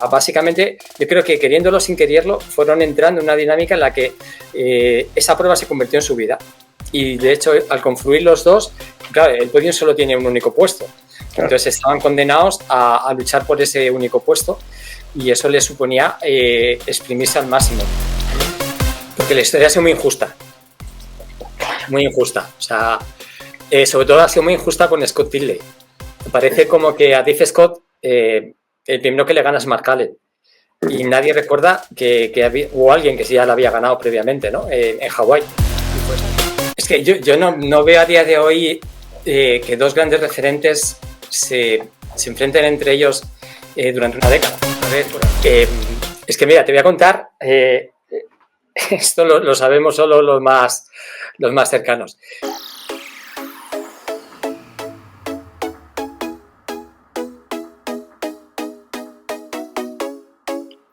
básicamente, yo creo que queriéndolo sin quererlo, fueron entrando en una dinámica en la que esa prueba se convirtió en su vida. Y de hecho, al confluir los dos, claro, el podium solo tiene un único puesto. Entonces estaban condenados a luchar por ese único puesto y eso les suponía exprimirse al máximo. Porque la historia ha sido muy injusta. Muy injusta. O sea, sobre todo ha sido muy injusta con Scott Tilley. Me parece como que a Dave Scott el primero que le gana es Mark Allen. Y nadie recuerda que hubo alguien que sí ya la había ganado previamente, ¿no? En Hawái. Pues, es que yo no veo a día de hoy que dos grandes referentes se enfrenten entre ellos durante una década. A ver, es que mira, te voy a contar, esto lo sabemos solo los más cercanos.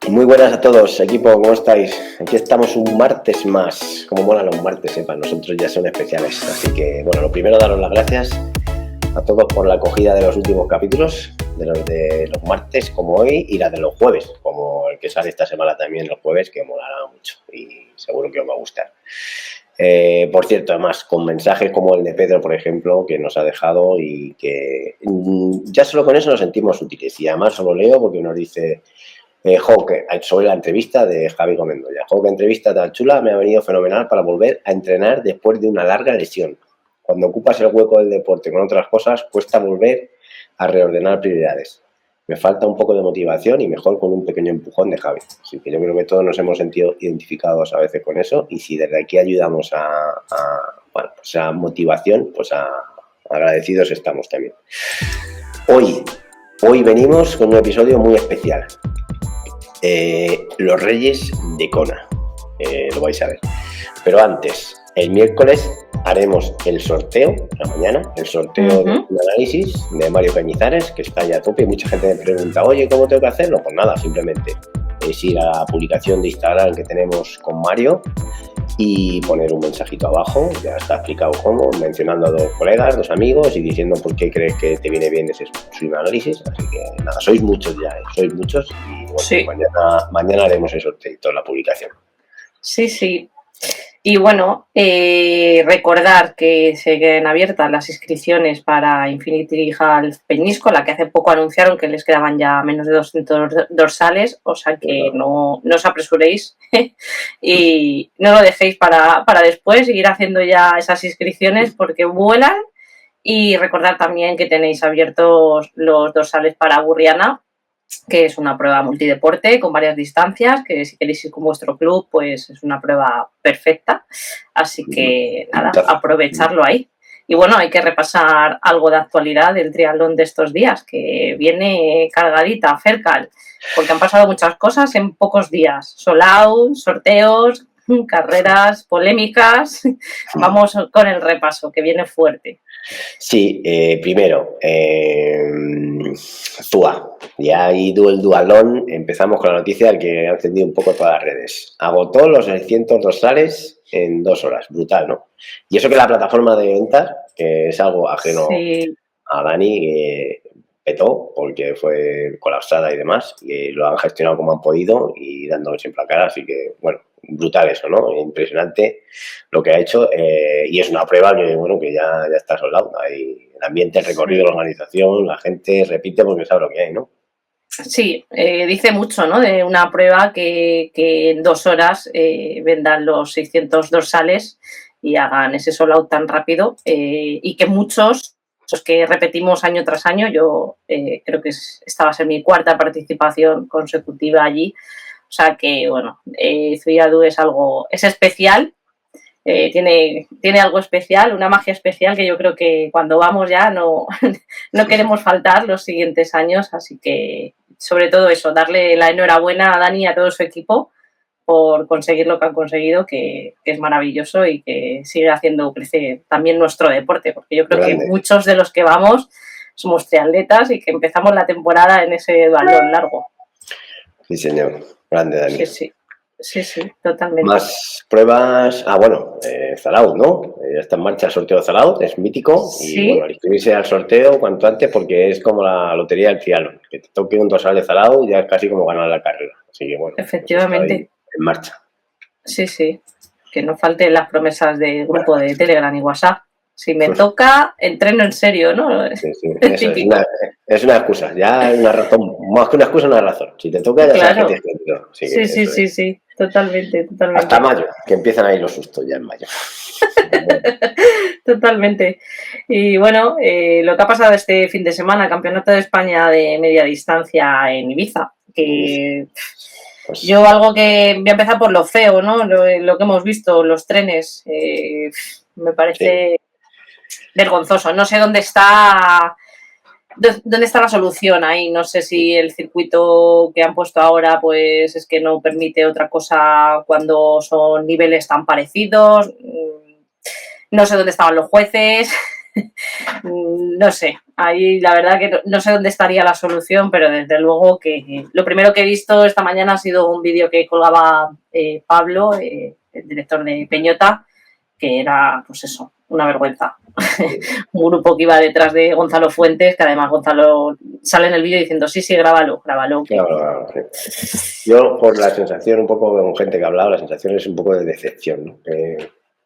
Muy buenas a todos, equipo, ¿cómo estáis? Aquí estamos un martes más. Como molan los martes, para nosotros ya son especiales. Así que, bueno, lo primero, daros las gracias a todos por la acogida de los últimos capítulos, de los martes como hoy y la de los jueves, como el que sale esta semana también los jueves, que molará mucho y seguro que os va a gustar. Por cierto, además, con mensajes como el de Pedro, por ejemplo, que nos ha dejado y que ya solo con eso nos sentimos útiles. Y además os lo leo porque nos dice... sobre la entrevista de Javi Gomendoya. Qué entrevista tan chula, me ha venido fenomenal para volver a entrenar después de una larga lesión. Cuando ocupas el hueco del deporte con otras cosas, cuesta volver a reordenar prioridades. Me falta un poco de motivación y mejor con un pequeño empujón de Javi. Así que yo creo que todos nos hemos sentido identificados a veces con eso y si desde aquí ayudamos a motivación, pues agradecidos estamos también. Hoy venimos con un episodio muy especial. Los Reyes de Kona, lo vais a ver. Pero antes, el miércoles haremos el sorteo, la mañana, el sorteo de un análisis de Mario Cañizares, que está ya a tope. Mucha gente me pregunta, oye, ¿cómo tengo que hacerlo? Pues nada, simplemente es ir a la publicación de Instagram que tenemos con Mario y poner un mensajito abajo, ya está explicado cómo, mencionando a dos colegas, dos amigos y diciendo por qué crees que te viene bien ese análisis. Así que nada, sois muchos ya, sois muchos y bueno, sí. mañana haremos el sorteo en la publicación. Sí. Y bueno, recordar que siguen abiertas las inscripciones para Infinity Half Peñíscola, que hace poco anunciaron que les quedaban ya menos de 200 dorsales, o sea que no os apresuréis y no lo dejéis para después, seguir haciendo ya esas inscripciones porque vuelan. Y recordar también que tenéis abiertos los dorsales para Burriana, que es una prueba multideporte con varias distancias, que si queréis ir con vuestro club, pues es una prueba perfecta. Así que nada, aprovecharlo ahí. Y bueno, hay que repasar algo de actualidad del triatlón de estos días, que viene cargadita, Fercal, porque han pasado muchas cosas en pocos días. Sold out, sorteos, carreras polémicas. Vamos con el repaso, que viene fuerte. Sí, primero, Zua. Ya ha ido el dualón. Empezamos con la noticia que ha encendido un poco todas las redes. Agotó los 600 dorsales en 2 horas. Brutal, ¿no? Y eso que la plataforma de ventas, que es algo ajeno a Dani, petó porque fue colapsada y demás. Y lo han gestionado como han podido y dando siempre la cara. Así que, bueno, brutal eso, ¿no? Impresionante lo que ha hecho. Y es una prueba que ya está soldado. Hay el ambiente, el recorrido, la organización, la gente repite porque sabe lo que hay, ¿no? Sí, dice mucho, ¿no? De una prueba que en 2 horas vendan los 600 dorsales y hagan ese sold out tan rápido y que muchos, los que repetimos año tras año, yo creo que esta va a ser mi 4ª participación consecutiva allí, o sea que, bueno, Zuiadu es especial. Tiene algo especial, una magia especial que yo creo que cuando vamos ya no queremos faltar los siguientes años, así que sobre todo eso, darle la enhorabuena a Dani y a todo su equipo por conseguir lo que han conseguido, que es maravilloso y que sigue haciendo crecer también nuestro deporte, porque yo creo que muchos de los que vamos somos triatletas y que empezamos la temporada en ese balón largo. Sí, señor. Grande, Dani. Sí. Sí, sí, totalmente. Más pruebas. Bueno, Zarauz, ¿no? Ya está en marcha el sorteo de Zarauz, es mítico. Y Sí, bueno, al inscribirse al sorteo cuanto antes, porque es como la lotería del triatlón. Que te toque un dorsal de Zarauz ya es casi como ganar la carrera. Así que bueno, pues está ahí efectivamente. en marcha. Sí, sí. Que no falten las promesas de Bueno, grupo de Telegram y WhatsApp. Si me toca, entreno en serio, ¿no? sí, sí, Es eso típico. es una excusa. Ya hay una razón, más que una excusa, una razón. Si te toca, ya sabes que Claro. tienes que ir. Así que Sí, sí, eso sí, es. sí. Totalmente, Hasta totalmente. mayo, que empiezan ahí los sustos ya en mayo. Totalmente. Y bueno, lo que ha pasado este fin de semana, Campeonato de España de media distancia en Ibiza, que Pues yo algo que voy a empezar por lo feo, ¿no? Lo que hemos visto, los trenes, me sí, parece vergonzoso. No sé dónde está la solución ahí. No sé si el circuito que han puesto ahora, pues es que no permite otra cosa cuando son niveles tan parecidos. No sé dónde estaban los jueces. No sé, ahí la verdad que no sé dónde estaría la solución, pero desde luego que lo primero que he visto esta mañana ha sido un vídeo que colgaba Pablo, el director de Peñota, que era, pues eso, una vergüenza. Un grupo que iba detrás de Gonzalo Fuentes, que además Gonzalo sale en el vídeo diciendo, sí, sí, grábalo, grábalo. claro, claro, sí. Yo, por la sensación, un poco con gente que ha hablado, la sensación es un poco de decepción, ¿no?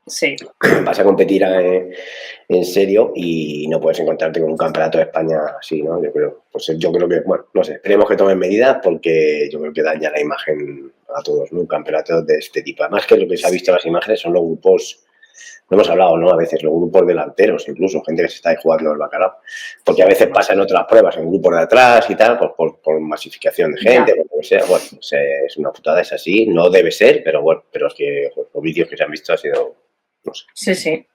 Sí, Vas a competir en serio y no puedes encontrarte con un campeonato de España así, ¿no? Yo creo que, bueno, no sé, esperemos que tomen medidas porque yo creo que daña la imagen a todos, ¿no? Un campeonato de este tipo. Además que lo que se ha visto en las imágenes son los grupos, lo hemos hablado, ¿no? A veces los grupos delanteros, incluso gente que se está ahí jugando el bacalao, porque a veces pasan otras pruebas en grupos de atrás y tal, pues por masificación de gente, ya, por lo que sea. Bueno, pues, es una putada, es así, no debe ser, pero bueno, pero es que pues, los vídeos que se han visto ha sido, no sé. sí, sí.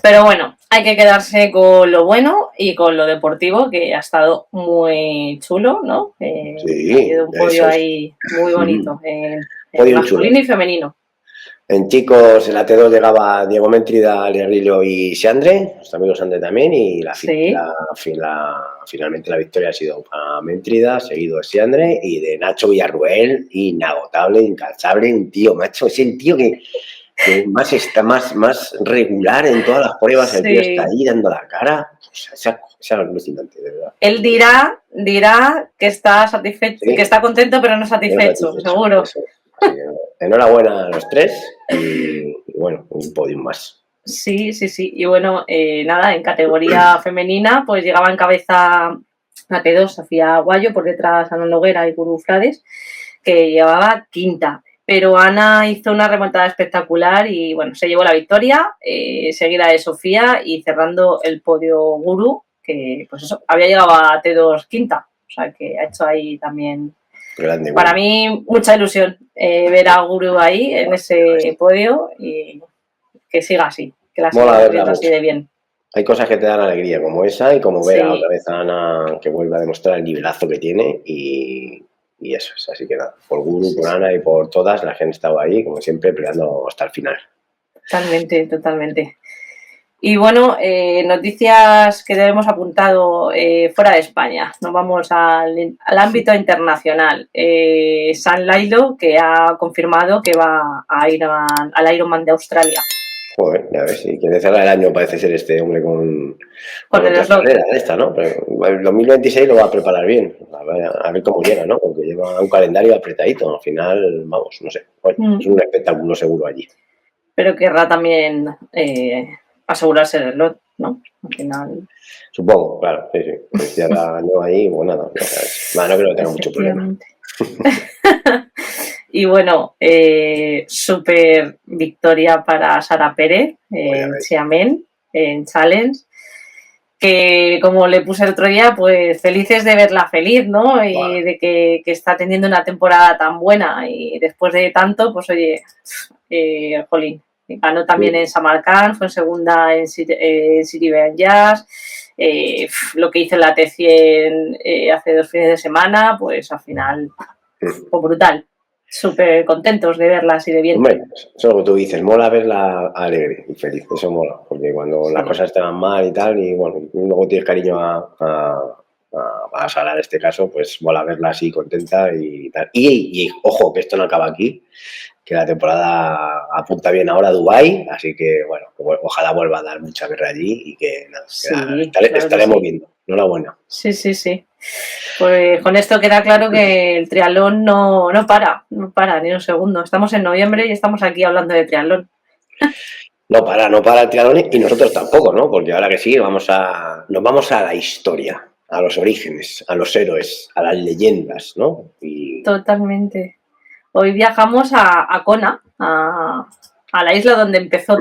Pero bueno, hay que quedarse con lo bueno y con lo deportivo, que ha estado muy chulo, ¿no? Ha Sí, habido un podio eso es. ahí muy bonito, en Podio chulo. masculino y femenino. En chicos, en la T2 llegaba Diego Méntrida, Learrillo y Seandre, nuestro amigo Seandre también, y Sí, finalmente la victoria ha sido para Méntrida, seguido de Seandre, y de Nacho Villarruel, inagotable, incansable, un tío, macho, es el tío que más está más regular en todas las pruebas, el tío está sí. ahí dando la cara, o sea, es alucinante, de verdad. Él dirá que está satisfecho, que Sí, está contento pero no yo satisfecho, satisfecho, seguro. eso. Así que, enhorabuena a los tres y bueno, un podium más. Sí, sí, sí. Y bueno, nada, en categoría femenina, pues llegaba en cabeza a T2, Sofía Guayo, por detrás Ana Noguera y Guru Frades, que llevaba quinta. Pero Ana hizo una remontada espectacular y bueno, se llevó la victoria, seguida de Sofía y cerrando el podio Guru, que pues eso, había llegado a T2 quinta. O sea que ha hecho ahí también, Grande, para Guru. mí, mucha ilusión ver a Guru ahí en ese podio y que siga así, que la Mola siga verla viendo así mucho. de bien. Hay cosas que te dan alegría, como esa, y como ver a otra Sí, vez a Ana que vuelve a demostrar el nivelazo que tiene, y eso es. Así que nada, por Guru, sí, por sí, Ana y por todas las que han estado ahí, como siempre, peleando hasta el final. totalmente, totalmente. Y bueno, noticias que debemos apuntado fuera de España. Nos vamos al ámbito internacional. San Lailo, que ha confirmado que va al Ironman de Australia. Joder, ya ves, y quiere cerrar el año parece ser este hombre con Con el otra slot. carrera de esta, ¿no? Pero el 2026 lo va a preparar bien, a ver cómo llega, ¿no? Porque lleva un calendario apretadito, al final, vamos, no sé, bueno, es un espectáculo seguro allí. Pero querrá también asegurarse el slot, ¿no? Al final. Supongo, claro, sí, sí. Que cierra el año ahí, pues nada, no, sabes. No creo que tenga mucho problema. Efectivamente. Y bueno, súper victoria para Sara Pérez Pues ya en ves. Xiamen, en Challenge, que como le puse el otro día, pues felices de verla feliz, ¿no? Bueno, Y de que está teniendo una temporada tan buena y después de tanto, pues oye, jolín, ganó también en Samarkand, fue en segunda en City Jazz, lo que hizo en la T100 hace 2 fines de semana, pues al final fue brutal. Súper contentos de verla así de bien. hombre, eso es lo que tú dices, mola verla alegre y feliz, eso mola, porque cuando las Sí, cosas están mal y tal, y bueno, luego tienes cariño a Sara en este caso, pues mola verla así contenta y tal. Y ojo, que esto no acaba aquí, que la temporada apunta bien ahora a Dubái, así que bueno, ojalá vuelva a dar mucha guerra allí y que nada, Sí, estaremos sí. viendo. Enhorabuena. Sí, sí, sí. Pues con esto queda claro que el triatlón no para ni un segundo. Estamos en noviembre y estamos aquí hablando de triatlón. No para el triatlón y nosotros tampoco, ¿no? Porque ahora que sí, nos vamos a la historia, a los orígenes, a los héroes, a las leyendas, ¿no? Totalmente. Hoy viajamos a Kona, a la isla donde empezó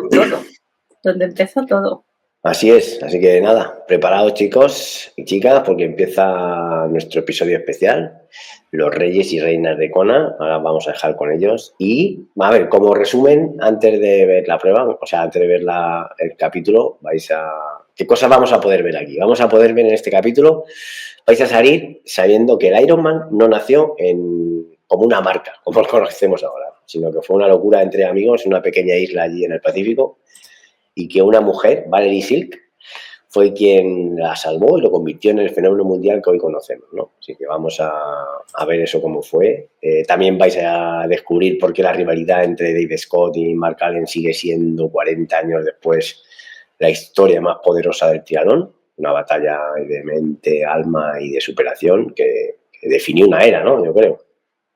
todo. Así es, así que nada, preparados chicos y chicas porque empieza nuestro episodio especial, los reyes y reinas de Kona. Ahora vamos a dejar con ellos y, a ver, como resumen, antes de ver la prueba, o sea, antes de ver el capítulo, ¿qué cosas vamos a poder ver aquí? Vamos a poder ver en este capítulo, vais a salir sabiendo que el Ironman no nació como una marca, como lo conocemos ahora, sino que fue una locura entre amigos en una pequeña isla allí en el Pacífico, y que una mujer, Valerie Silk, fue quien la salvó y lo convirtió en el fenómeno mundial que hoy conocemos, ¿no? Así que vamos a ver eso cómo fue. También vais a descubrir por qué la rivalidad entre Dave Scott y Mark Allen sigue siendo 40 años después la historia más poderosa del triatlón, una batalla de mente, alma y de superación que definió una era, ¿no? Yo creo.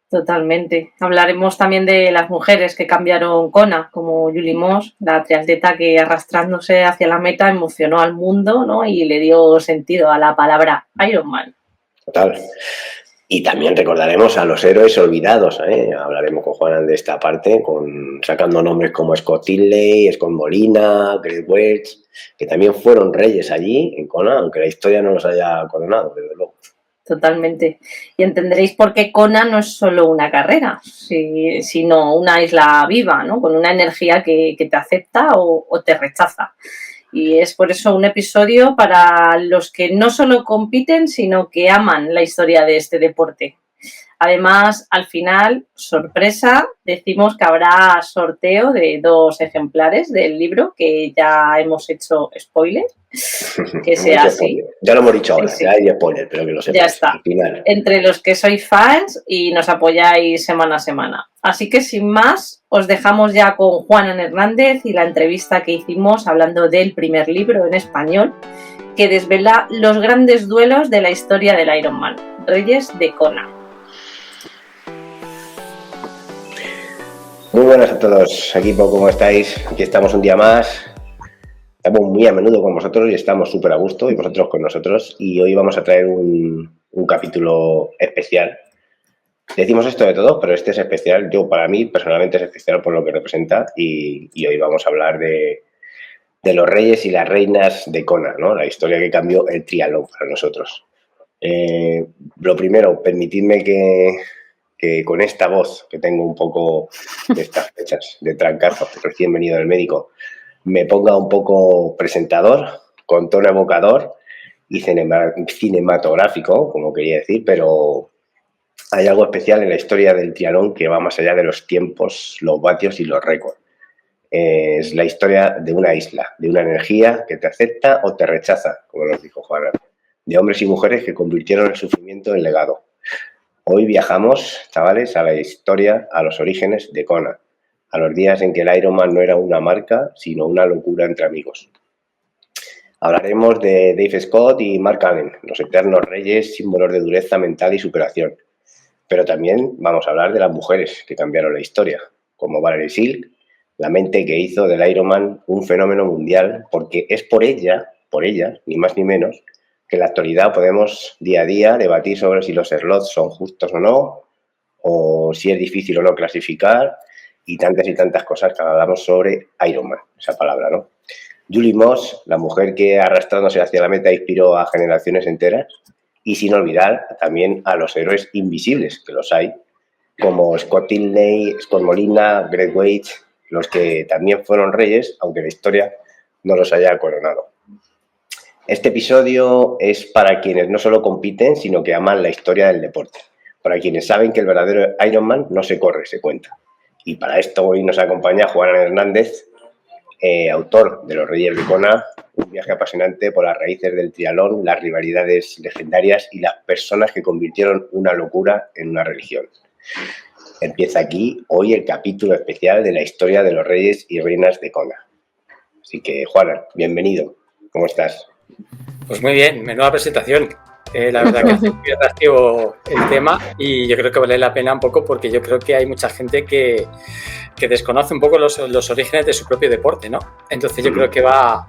Totalmente. Hablaremos también de las mujeres que cambiaron Kona, como Julie Moss, la triatleta que arrastrándose hacia la meta emocionó al mundo, ¿no? Y le dio sentido a la palabra Ironman. Total. Y también recordaremos a los héroes olvidados, ¿eh? Hablaremos con Juan de esta parte, sacando nombres como Scott Tinley, Scott Molina, Greg Welch, que también fueron reyes allí en Kona, aunque la historia no los haya coronado, desde luego. Totalmente. Y entenderéis por qué Kona no es solo una carrera, sino una isla viva, ¿no? Con una energía que te acepta o te rechaza. Y es por eso un episodio para los que no solo compiten, sino que aman la historia de este deporte. Además, al final, sorpresa, decimos que habrá sorteo de 2 ejemplares del libro, que ya hemos hecho spoiler, que sea así. Ya lo hemos dicho ahora, sí. Ya hay spoiler, pero que lo sepáis. Ya está. Al final. Entre los que sois fans y nos apoyáis semana a semana. Así que sin más, os dejamos ya con Juan Hernández y la entrevista que hicimos hablando del primer libro en español, que desvela los grandes duelos de la historia del Ironman, Reyes de Kona. Muy buenas a todos, equipo, ¿cómo estáis? Aquí estamos un día más. Estamos muy a menudo con vosotros y estamos súper a gusto, y vosotros con nosotros. Y hoy vamos a traer un capítulo especial. Decimos esto de todo, pero este es especial. Para mí, personalmente, es especial por lo que representa. Y hoy vamos a hablar de los reyes y las reinas de Kona, ¿no? La historia que cambió el triatlón para nosotros. Lo primero, permitidme que con esta voz, que tengo un poco de estas fechas de trancazo, recién venido del médico, me ponga un poco presentador, con tono evocador y cinematográfico, como quería decir, pero hay algo especial en la historia del triatlón que va más allá de los tiempos, los vatios y los récords. Es la historia de una isla, de una energía que te acepta o te rechaza, como nos dijo Juana, de hombres y mujeres que convirtieron el sufrimiento en legado. Hoy viajamos, chavales, a la historia, a los orígenes de Kona, a los días en que el Ironman no era una marca, sino una locura entre amigos. Hablaremos de Dave Scott y Mark Allen, los eternos reyes, símbolos de dureza mental y superación. Pero también vamos a hablar de las mujeres que cambiaron la historia, como Valerie Silk, la mente que hizo del Ironman un fenómeno mundial, porque es por ella, ni más ni menos, que en la actualidad podemos día a día debatir sobre si los slots son justos o no, o si es difícil o no clasificar, y tantas cosas que hablamos sobre Ironman, esa palabra, ¿no? Julie Moss, la mujer que arrastrándose hacia la meta inspiró a generaciones enteras, y sin olvidar también a los héroes invisibles, que los hay, como Scott Tinley, Scott Molina, Greg Welch, los que también fueron reyes, aunque la historia no los haya coronado. Este episodio es para quienes no solo compiten, sino que aman la historia del deporte. Para quienes saben que el verdadero Ironman no se corre, se cuenta. Y para esto hoy nos acompaña Juan Hernández, autor de Los Reyes de Kona. un viaje apasionante por las raíces del triatlón, las rivalidades legendarias y las personas que convirtieron una locura en una religión. Empieza aquí hoy el capítulo especial de la historia de los reyes y reinas de Kona. Así que, Juana, bienvenido. ¿Cómo estás? Pues muy bien, menuda presentación. La verdad que hace muy atractivo el tema y yo creo que vale la pena un poco porque yo creo que hay mucha gente que desconoce un poco los orígenes de su propio deporte, ¿no? Entonces yo creo que va a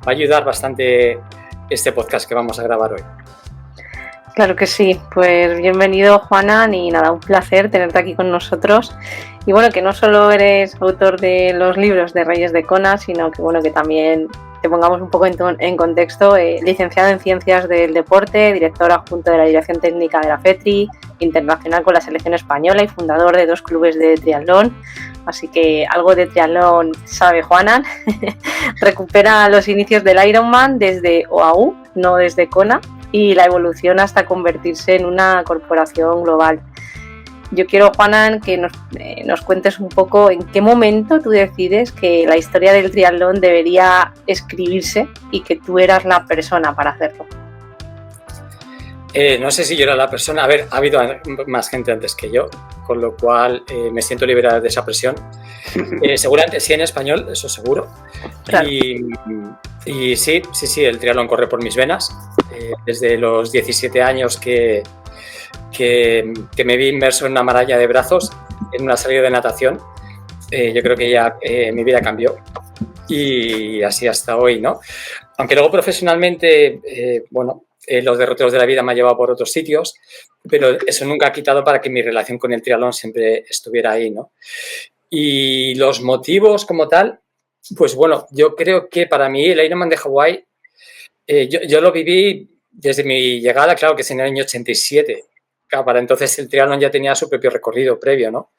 ayudar bastante este podcast que vamos a grabar hoy. Claro que sí, pues bienvenido, Juanan, y nada, un placer tenerte aquí con nosotros. Y bueno, que no solo eres autor de los libros de Reyes de Kona, sino que bueno, que también te pongamos un poco en contexto, licenciado en Ciencias del Deporte, director adjunto de la Dirección Técnica de la FETRI, internacional con la selección española y fundador de 2 clubes de triatlón. Así que algo de triatlón sabe Juanan. Recupera los inicios del Ironman desde OAU, no desde Kona, y la evolución hasta convertirse en una corporación global. Yo quiero, Juanan, que nos cuentes un poco en qué momento tú decides que la historia del triatlón debería escribirse y que tú eras la persona para hacerlo. No sé si yo era la persona. A ver, ha habido más gente antes que yo, con lo cual me siento liberada de esa presión. Seguramente sí en español, eso seguro. Claro. Y sí, el triatlón corre por mis venas. Desde los 17 años que me vi inmerso en una maraña de brazos en una salida de natación, yo creo que ya mi vida cambió y así hasta hoy, ¿no? Aunque luego profesionalmente, los derroteros de la vida me han llevado por otros sitios, pero eso nunca ha quitado para que mi relación con el triatlón siempre estuviera ahí, ¿no? Y los motivos como tal, pues bueno, yo creo que para mí el Ironman de Hawái, yo lo viví desde mi llegada, claro que es en el año 87. Claro, para entonces el triatlón ya tenía su propio recorrido previo, ¿no?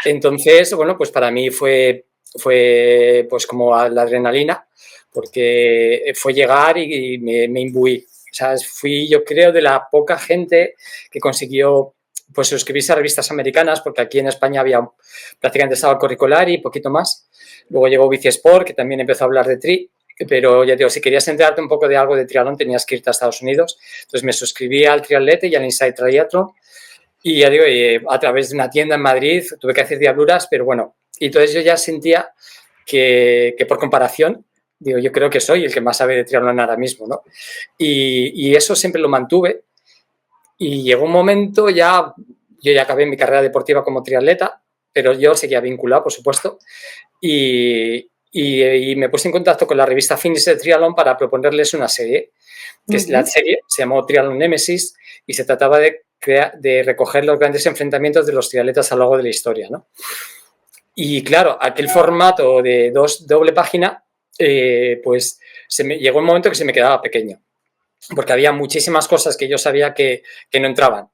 Entonces, bueno, pues para mí fue pues como la adrenalina, porque fue llegar y me imbuí. O sea, fui, yo creo, de la poca gente que consiguió pues suscribirse a revistas americanas, porque aquí en España había prácticamente estaba curricular y poquito más. Luego llegó Bici Sport, que también empezó a hablar de tri. Pero ya te digo, si querías enterarte un poco de algo de triatlón tenías que irte a Estados Unidos. Entonces me suscribí al Triatlete y al Inside Triathlon y ya digo, a través de una tienda en Madrid tuve que hacer diabluras, pero bueno, y entonces yo ya sentía que por comparación, digo, yo creo que soy el que más sabe de triatlón ahora mismo, ¿no? Y eso siempre lo mantuve y llegó un momento yo ya acabé mi carrera deportiva como triatleta, pero yo seguía vinculado, por supuesto, y me puse en contacto con la revista Finish de Triathlon para proponerles una serie, que es la serie, se llamó Triathlon Nemesis, y se trataba de recoger los grandes enfrentamientos de los triatletas a lo largo de la historia, ¿no? Y claro, aquel formato de doble página, pues llegó un momento que se me quedaba pequeño, porque había muchísimas cosas que yo sabía que no entraban.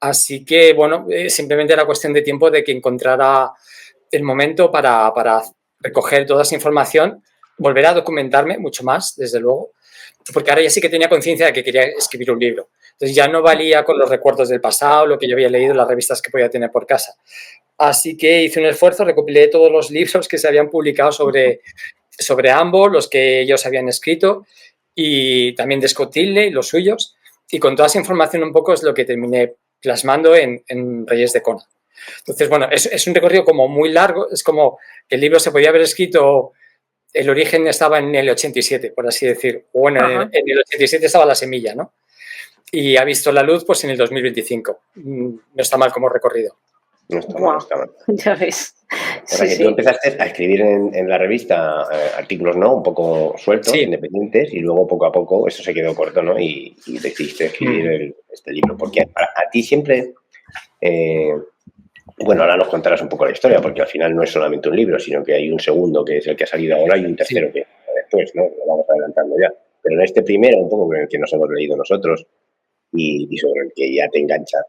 Así que, bueno, simplemente era cuestión de tiempo de que encontrara el momento para recoger toda esa información, volver a documentarme mucho más, desde luego, porque ahora ya sí que tenía conciencia de que quería escribir un libro. Entonces ya no valía con los recuerdos del pasado, lo que yo había leído en las revistas que podía tener por casa. Así que hice un esfuerzo, recopilé todos los libros que se habían publicado sobre ambos, los que ellos habían escrito, y también de Scott Tilney, los suyos, y con toda esa información un poco es lo que terminé plasmando en Reyes de Kona. Entonces, bueno, es un recorrido como muy largo, es como que el libro se podía haber escrito, el origen estaba en el 87, por así decir, o bueno, en el 87 estaba la semilla, ¿no? Y ha visto la luz pues en el 2025. No está mal como recorrido. No está mal, no está mal. Ya ves. O sea, que tú empezaste a escribir en la revista artículos, ¿no? Un poco sueltos, independientes, y luego poco a poco eso se quedó corto, ¿no? Y decidiste escribir este libro. Porque a ti siempre... bueno, ahora nos contarás un poco la historia, porque al final no es solamente un libro, sino que hay un segundo, que es el que ha salido ahora, y un tercero que después, ¿no? Lo vamos adelantando ya. Pero en este primero, un poco en el que nos hemos leído nosotros y sobre el que ya te engancha,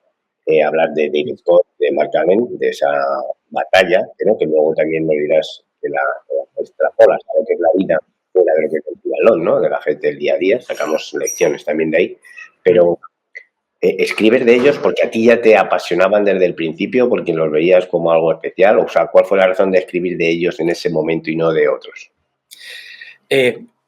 hablar de David Scott, de Mark Allen, de esa batalla, ¿no? Que luego también nos dirás de la extrapolas a lo que es la vida fuera de lo que es el triatlón, ¿no? De la gente del día a día, sacamos lecciones también de ahí, pero... ¿escribes de ellos porque a ti ya te apasionaban desde el principio, porque los veías como algo especial? O sea, ¿cuál fue la razón de escribir de ellos en ese momento y no de otros?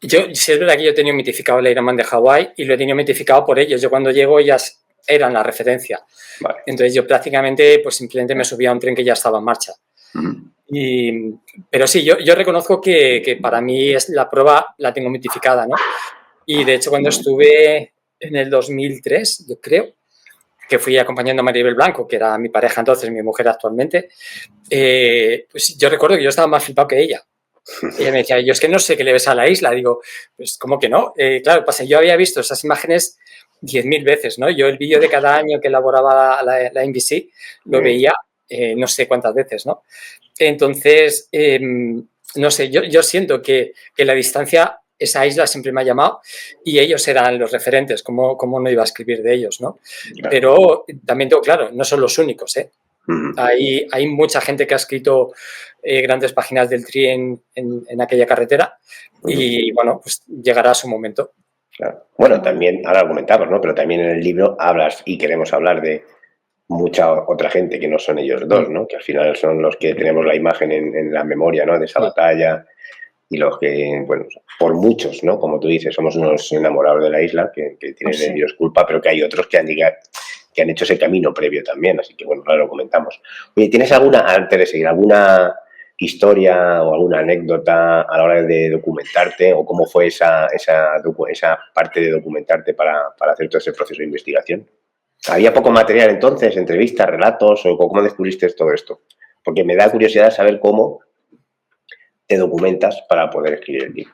Sí es verdad que yo he tenido mitificado el Ironman de Hawái y lo he tenido mitificado por ellos. Yo cuando llego ellas eran la referencia. Vale. Entonces yo prácticamente pues simplemente me subía a un tren que ya estaba en marcha. Pero sí, yo reconozco que para mí es la prueba la tengo mitificada, ¿no? Y de hecho cuando estuve en el 2003, yo creo, que fui acompañando a Maribel Blanco, que era mi pareja entonces, mi mujer actualmente, pues yo recuerdo que yo estaba más flipado que ella. Ella me decía, yo es que no sé qué le ves a la isla. Digo, pues ¿cómo que no? Claro, pasa, yo había visto esas imágenes 10.000 veces, ¿no? Yo el vídeo de cada año que elaboraba la NBC lo veía no sé cuántas veces, ¿no? Entonces, no sé, yo siento que la distancia, esa isla siempre me ha llamado y ellos eran los referentes, ¿cómo no iba a escribir de ellos, no? Claro. Pero también tengo claro, no son los únicos, ¿eh? Hay mucha gente que ha escrito grandes páginas del Tri en aquella carretera y, bueno, pues llegará su momento. Claro. Bueno, también, ahora lo comentamos, ¿no? Pero también en el libro hablas y queremos hablar de mucha otra gente que no son ellos dos, ¿no? Que al final son los que tenemos la imagen en la memoria, ¿no? De esa batalla y los que, bueno, por muchos, ¿no? Como tú dices, somos unos enamorados de la isla que tienen ellos culpa, pero que hay otros que han hecho ese camino previo también, así que, bueno, ahora lo comentamos. Oye, ¿tienes alguna, antes de seguir, alguna historia o alguna anécdota a la hora de documentarte o cómo fue esa parte de documentarte para hacer todo ese proceso de investigación? ¿Había poco material entonces, entrevistas, relatos o cómo descubriste todo esto? Porque me da curiosidad saber cómo te documentas para poder escribir el libro.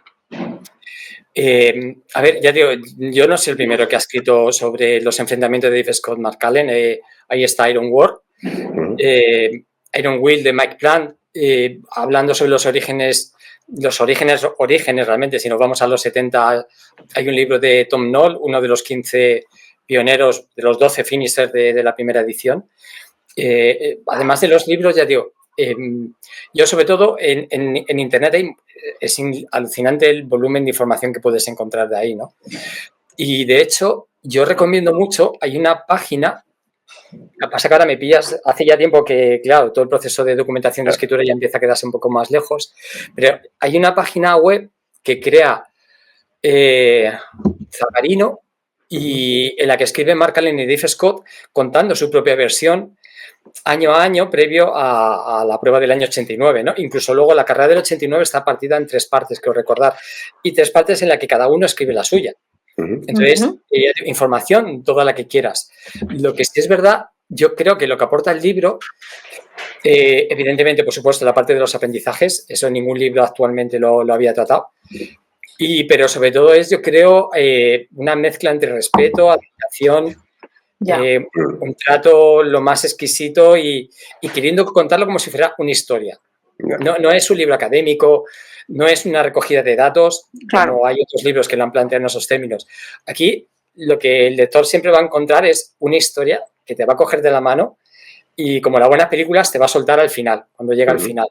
A ver, ya digo, yo no soy el primero que ha escrito sobre los enfrentamientos de Dave Scott McCallan. Ahí está Iron War, Iron Will de Mike Plant, hablando sobre los orígenes realmente. Si nos vamos a los 70, hay un libro de Tom Knoll, uno de los 15 pioneros, de los 12 finishers de la primera edición. Además de los libros, ya digo, yo sobre todo en Internet es alucinante el volumen de información que puedes encontrar de ahí, ¿no? Y de hecho, yo recomiendo mucho, hay una página, la pasa que ahora me pillas, hace ya tiempo que, claro, todo el proceso de documentación de escritura ya empieza a quedarse un poco más lejos, pero hay una página web que crea Zagarino y en la que escribe Mark Allen y Dave Scott contando su propia versión año a año previo a la prueba del año 89, ¿no? Incluso luego la carrera del 89 está partida en 3 partes, creo recordar, y 3 partes en las que cada uno escribe la suya. Entonces, información, toda la que quieras. Lo que sí es verdad, yo creo que lo que aporta el libro, evidentemente, por supuesto, la parte de los aprendizajes, eso ningún libro actualmente lo había tratado, pero sobre todo es, yo creo, una mezcla entre respeto, admiración, un trato lo más exquisito y queriendo contarlo como si fuera una historia. No es un libro académico, no es una recogida de datos, como hay otros libros que lo han planteado en esos términos. Aquí lo que el lector siempre va a encontrar es una historia que te va a coger de la mano y, como las buenas películas, te va a soltar al final, cuando llega al final.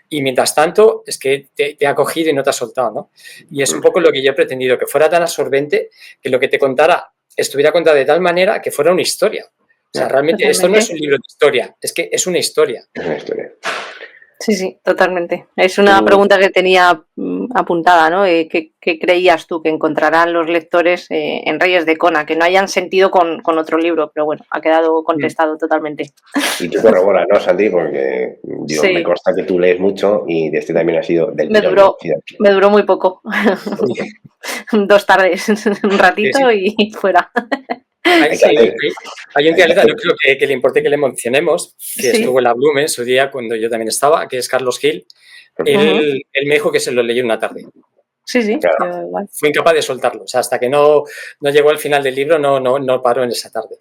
Y mientras tanto, es que te ha cogido y no te ha soltado, ¿no? Y es un poco lo que yo he pretendido, que fuera tan absorbente que lo que te contara estuviera contado de tal manera que fuera una historia. O sea, realmente esto no es un libro de historia, es que es una historia. Es una historia. Sí, totalmente. Es una pregunta que tenía apuntada, ¿no? ¿Qué creías tú que encontrarán los lectores en Reyes de Kona? Que no hayan sentido con otro libro, pero bueno, ha quedado contestado totalmente. Y tú corroboras, ¿no, Santi? Porque me consta que tú lees mucho y de este también ha sido del tirón. Me duró muy poco. 2 tardes, un ratito y fuera. Hay un dialecto, no creo que le importe que le mencionemos, que estuvo en la Blume en su día cuando yo también estaba, que es Carlos Gil. Él me dijo que se lo leyó una tarde. Sí, claro. Igual. Fue incapaz de soltarlo. O sea, hasta que no llegó al final del libro, no paró en esa tarde.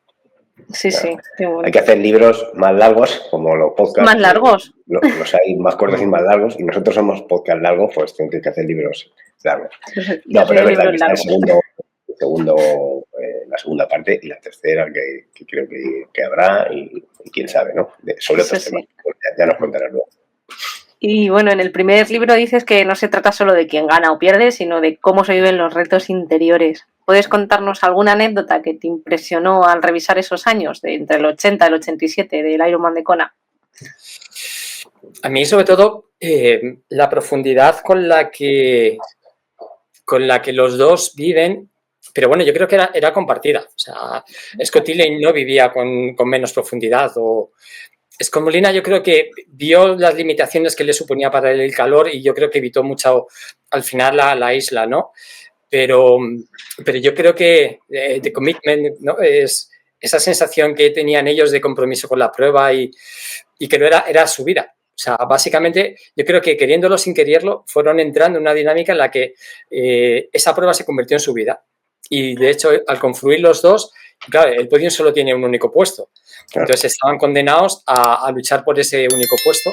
Sí, qué bueno. Hay que hacer libros más largos, como los podcasts. ¿Más largos? Los hay más cortos y más largos, y nosotros somos podcast largos, pues tenemos que hacer libros largos. No, pero es verdad que está la segunda parte y la tercera que creo que habrá y quién sabe, ¿no? Sobre otros temas. Ya nos contarás luego. Y bueno, en el primer libro dices que no se trata solo de quién gana o pierde, sino de cómo se viven los retos interiores. ¿Puedes contarnos alguna anécdota que te impresionó al revisar esos años, entre el 80 y el 87 del Ironman de Kona? A mí, sobre todo, la profundidad con la que con la que los dos viven, pero bueno, yo creo que era compartida. O sea, Scott Tilley no vivía con menos profundidad. O Scott Molina yo creo que vio las limitaciones que le suponía para él el calor y yo creo que evitó mucho al final la isla, ¿no? Pero yo creo que The Commitment, ¿no? Es esa sensación que tenían ellos de compromiso con la prueba y que no era su vida. O sea, básicamente yo creo que queriéndolo sin quererlo fueron entrando en una dinámica en la que esa prueba se convirtió en su vida. Y de hecho, al confluir los dos, claro, el podium solo tiene un único puesto. Entonces estaban condenados a luchar por ese único puesto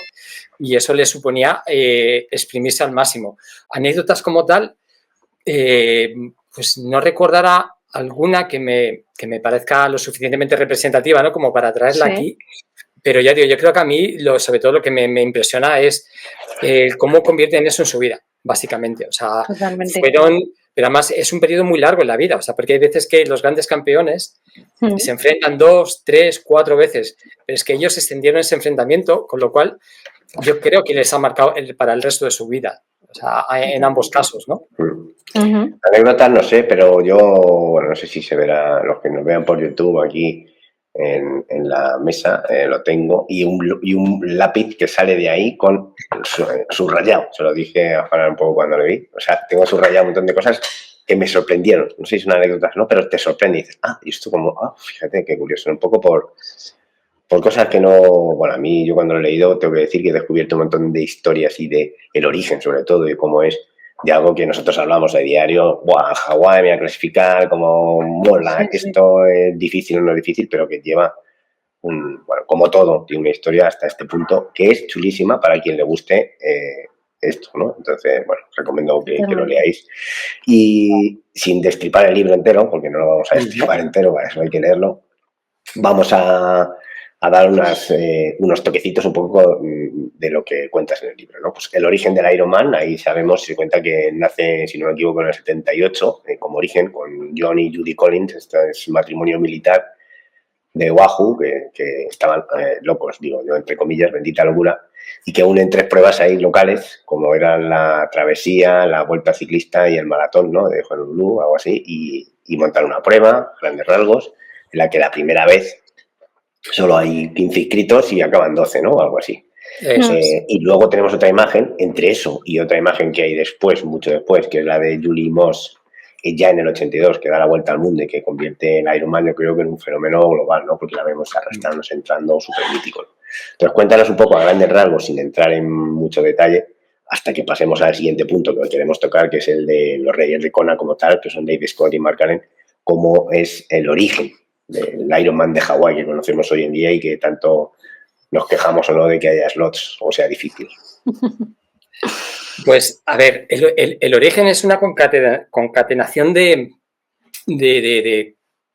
y eso les suponía exprimirse al máximo. Anécdotas como tal, pues no recordará alguna que me parezca lo suficientemente representativa, ¿no? Como para traerla aquí. Pero ya digo, yo creo que a mí, sobre todo lo que me impresiona es cómo convierten eso en su vida, básicamente. O sea, pero además es un periodo muy largo en la vida, o sea, porque hay veces que los grandes campeones se enfrentan 2, 3, 4 veces, pero es que ellos extendieron ese enfrentamiento, con lo cual yo creo que les ha marcado para el resto de su vida, o sea, en ambos casos, ¿no? Anécdotas no sé, pero yo, bueno, no sé si se verá, los que nos vean por YouTube aquí en la mesa, lo tengo, y un lápiz que sale de ahí con subrayado. Se lo dije a Juan un poco cuando lo vi. O sea, tengo subrayado un montón de cosas que me sorprendieron. No sé si son anécdotas, ¿no? Pero te sorprende y dices, y esto como, fíjate qué curioso. Un poco por cosas que no... Bueno, a mí, yo cuando lo he leído, tengo que decir que he descubierto un montón de historias y de el origen, sobre todo, y cómo es de algo que nosotros hablamos a diario. Hawái me va a clasificar, como mola, que esto es difícil o no es difícil, pero que lleva bueno, como todo, tiene una historia hasta este punto que es chulísima para quien le guste esto, ¿no? Entonces, bueno, recomiendo que lo leáis. Y sin destripar el libro entero, porque no lo vamos a destripar entero, para eso hay que leerlo, vamos a dar unos toquecitos un poco de lo que cuentas en el libro, ¿no? Pues el origen del Ironman, ahí se cuenta que nace, si no me equivoco, en el 78, como origen, con John y Judy Collins. Este es matrimonio militar de Oahu, que estaban locos, digo yo, entre comillas, bendita locura, y que unen 3 pruebas ahí locales, como eran la travesía, la vuelta ciclista y el maratón, ¿no? De Honolulu, algo así, y montar una prueba, grandes rasgos, en la que la primera vez solo hay 15 inscritos y acaban 12, ¿no? Algo así. Y luego tenemos otra imagen, entre eso y otra imagen que hay después, mucho después, que es la de Julie Moss, ya en el 82, que da la vuelta al mundo y que convierte el Ironman, yo creo que en un fenómeno global, ¿no? Porque la vemos arrastrándose, entrando, súper mítico. Entonces, cuéntanos un poco a grandes rasgos, sin entrar en mucho detalle, hasta que pasemos al siguiente punto que hoy queremos tocar, que es el de los Reyes de Kona como tal, que son Dave Scott y Mark Allen, cómo es el origen del Ironman de Hawái que conocemos hoy en día y que tanto nos quejamos o no de que haya slots o sea difícil. Pues, a ver, el origen es una concatenación de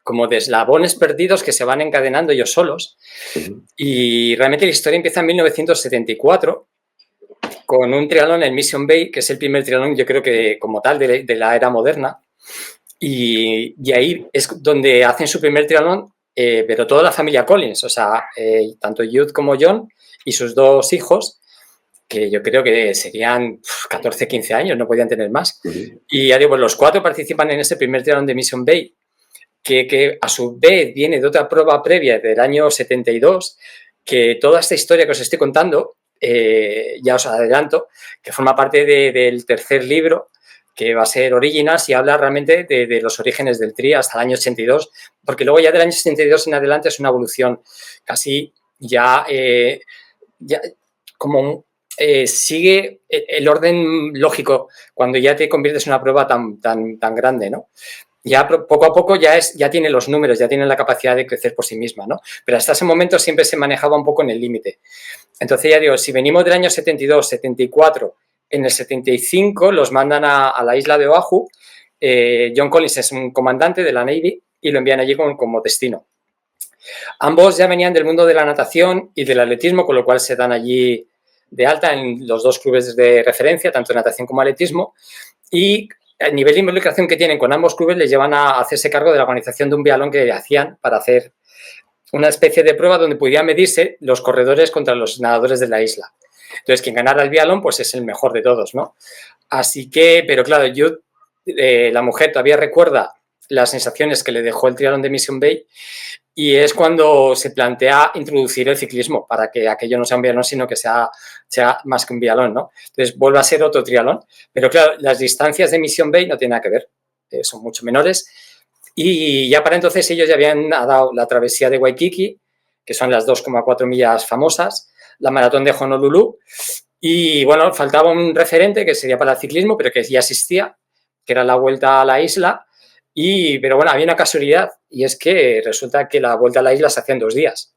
como de eslabones perdidos que se van encadenando ellos solos. Y realmente la historia empieza en 1974 con un triatlón en Mission Bay, que es el primer triatlón, yo creo que como tal, de la era moderna. Y ahí es donde hacen su primer triatlón, pero toda la familia Collins, o sea, tanto Jude como John y sus 2 hijos, que yo creo que serían 14, 15 años, no podían tener más. Y ya digo, pues los 4 participan en ese primer triatlón de Mission Bay, que a su vez viene de otra prueba previa del año 72, que toda esta historia que os estoy contando, ya os adelanto, que forma parte del tercer libro, que va a ser Originals y habla realmente de los orígenes del tri hasta el año 82, porque luego ya del año 72 en adelante es una evolución casi ya como sigue el orden lógico cuando ya te conviertes en una prueba tan grande, ¿no? Ya poco a poco ya tiene los números, ya tiene la capacidad de crecer por sí misma, ¿no? Pero hasta ese momento siempre se manejaba un poco en el límite. Entonces ya digo, si venimos del año 72, 74, en el 75 los mandan a la isla de Oahu. John Collins es un comandante de la Navy y lo envían allí como destino. Ambos ya venían del mundo de la natación y del atletismo, con lo cual se dan allí de alta en los 2 clubes de referencia, tanto natación como atletismo, y el nivel de involucración que tienen con ambos clubes les llevan a hacerse cargo de la organización de un biatlón que hacían para hacer una especie de prueba donde pudieran medirse los corredores contra los nadadores de la isla. Entonces, quien ganara el biatlón, pues es el mejor de todos, ¿no? Así que, pero claro, Jude la mujer todavía recuerda las sensaciones que le dejó el triatlón de Mission Bay y es cuando se plantea introducir el ciclismo para que aquello no sea un biatlón, sino que sea más que un biatlón, ¿no? Entonces vuelve a ser otro triatlón, pero claro, las distancias de Mission Bay no tienen nada que ver, son mucho menores y ya para entonces ellos ya habían dado la travesía de Waikiki, que son las 2,4 millas famosas, la maratón de Honolulu y bueno, faltaba un referente que sería para el ciclismo, pero que ya existía, que era la Vuelta a la Isla. Pero bueno, había una casualidad y es que resulta que la Vuelta a la Isla se hacía en 2 días.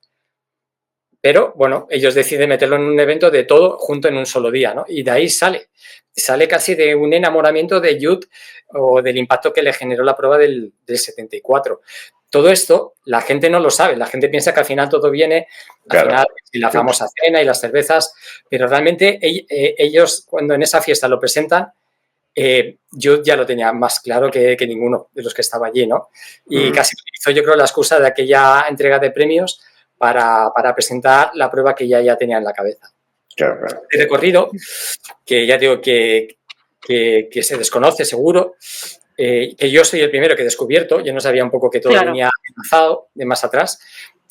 Pero bueno, ellos deciden meterlo en un evento de todo junto en un solo día, ¿no? Y de ahí sale casi de un enamoramiento de Jude o del impacto que le generó la prueba del 74. Todo esto la gente no lo sabe, la gente piensa que al final todo viene, al final la famosa cena y las cervezas, pero realmente ellos cuando en esa fiesta lo presentan, yo ya lo tenía más claro que ninguno de los que estaba allí, ¿no? Y casi utilizó, yo creo, la excusa de aquella entrega de premios para presentar la prueba que ya tenía en la cabeza. Claro. El recorrido, que ya digo que se desconoce seguro, que yo soy el primero que he descubierto, yo no sabía un poco que todo venía esbozado de más atrás,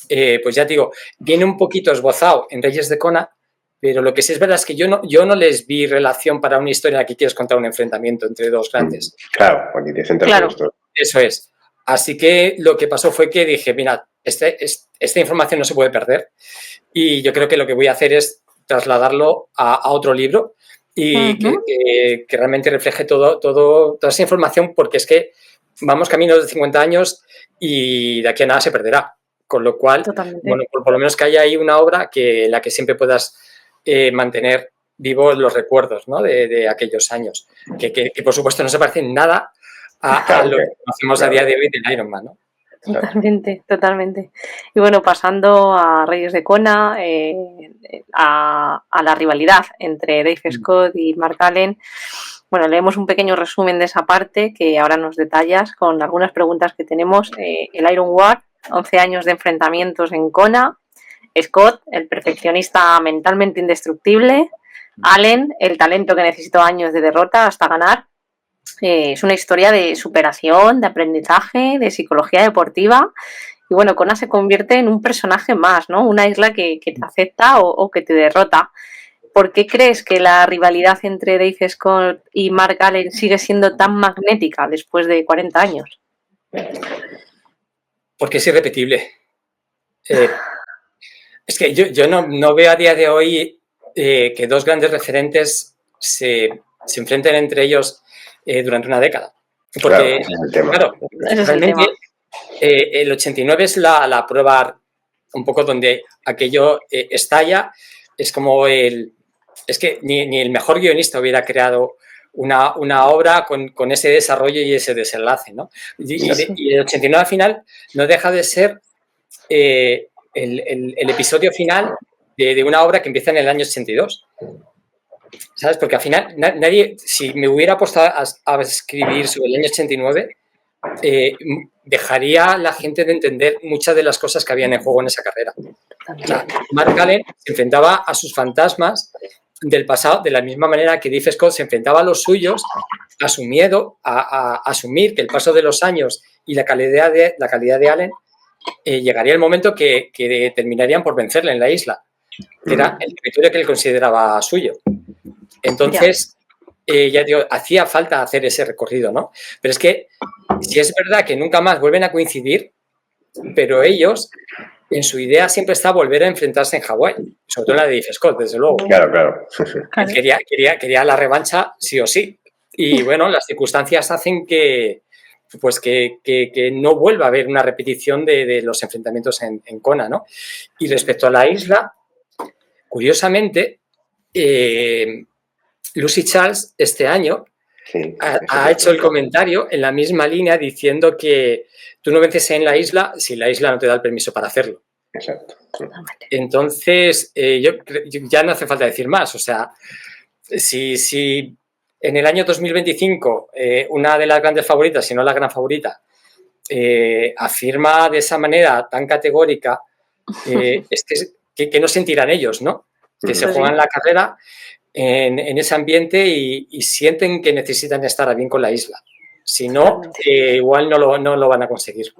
pues ya digo, viene un poquito esbozado en Reyes de Kona, pero lo que sí es verdad es que yo no les vi relación para una historia en la que quieres contar un enfrentamiento entre dos grandes. Claro, aquí te centras en esto. Eso es. Así que lo que pasó fue que dije, mira, esta información no se puede perder y yo creo que lo que voy a hacer es trasladarlo a otro libro y que realmente refleje toda esa información porque es que vamos camino de 50 años y de aquí a nada se perderá. Con lo cual, bueno, por lo menos que haya ahí una obra en la que siempre puedas mantener vivos los recuerdos, ¿no? de aquellos años, que por supuesto no se parecen nada a lo que conocemos a día de hoy del Ironman, ¿no? Totalmente. Y bueno, pasando a Reyes de Kona, a la rivalidad entre Dave Scott y Mark Allen, bueno, leemos un pequeño resumen de esa parte que ahora nos detallas con algunas preguntas que tenemos. El Iron War, 11 años de enfrentamientos en Kona. Scott, el perfeccionista mentalmente indestructible. Allen, el talento que necesitó años de derrota hasta ganar. Es una historia de superación, de aprendizaje, de psicología deportiva. Y bueno, Kona se convierte en un personaje más, ¿no? Una isla que te acepta o que te derrota. ¿Por qué crees que la rivalidad entre Dave Scott y Mark Allen sigue siendo tan magnética después de 40 años? Porque es irrepetible. Es que yo no veo a día de hoy que dos grandes referentes se enfrenten entre ellos durante una década. Porque, claro, realmente el 89 es la prueba un poco donde aquello estalla. Es como es que ni el mejor guionista hubiera creado una obra con ese desarrollo y ese desenlace, ¿no? Y el 89 al final no deja de ser el episodio final de una obra que empieza en el año 82. ¿Sabes? Porque al final nadie, si me hubiera puesto a escribir sobre el año 89, dejaría a la gente de entender muchas de las cosas que habían en juego en esa carrera. O sea, Mark Allen se enfrentaba a sus fantasmas del pasado de la misma manera que Dave Scott se enfrentaba a los suyos, a su miedo, a asumir que el paso de los años y la calidad de Allen llegaría el momento que terminarían por vencerle en la isla, que era el territorio que él consideraba suyo. Entonces, ya digo, hacía falta hacer ese recorrido, ¿no? Pero es que, si es verdad que nunca más vuelven a coincidir, pero ellos, en su idea siempre está volver a enfrentarse en Hawái, sobre todo en la de Dave Scott, desde luego. Claro. Quería la revancha sí o sí. Y bueno, las circunstancias hacen que no vuelva a haber una repetición de los enfrentamientos en Kona, ¿no? Y respecto a la isla, curiosamente, Lucy Charles este año ha hecho el comentario en la misma línea diciendo que tú no vences en la isla si la isla no te da el permiso para hacerlo. Exacto. Entonces, yo ya no hace falta decir más. O sea, si en el año 2025 una de las grandes favoritas, si no la gran favorita, afirma de esa manera tan categórica, es que no sentirán ellos, ¿no? Que se juegan la carrera en ese ambiente y sienten que necesitan estar bien con la isla. Si no, igual no lo van a conseguir.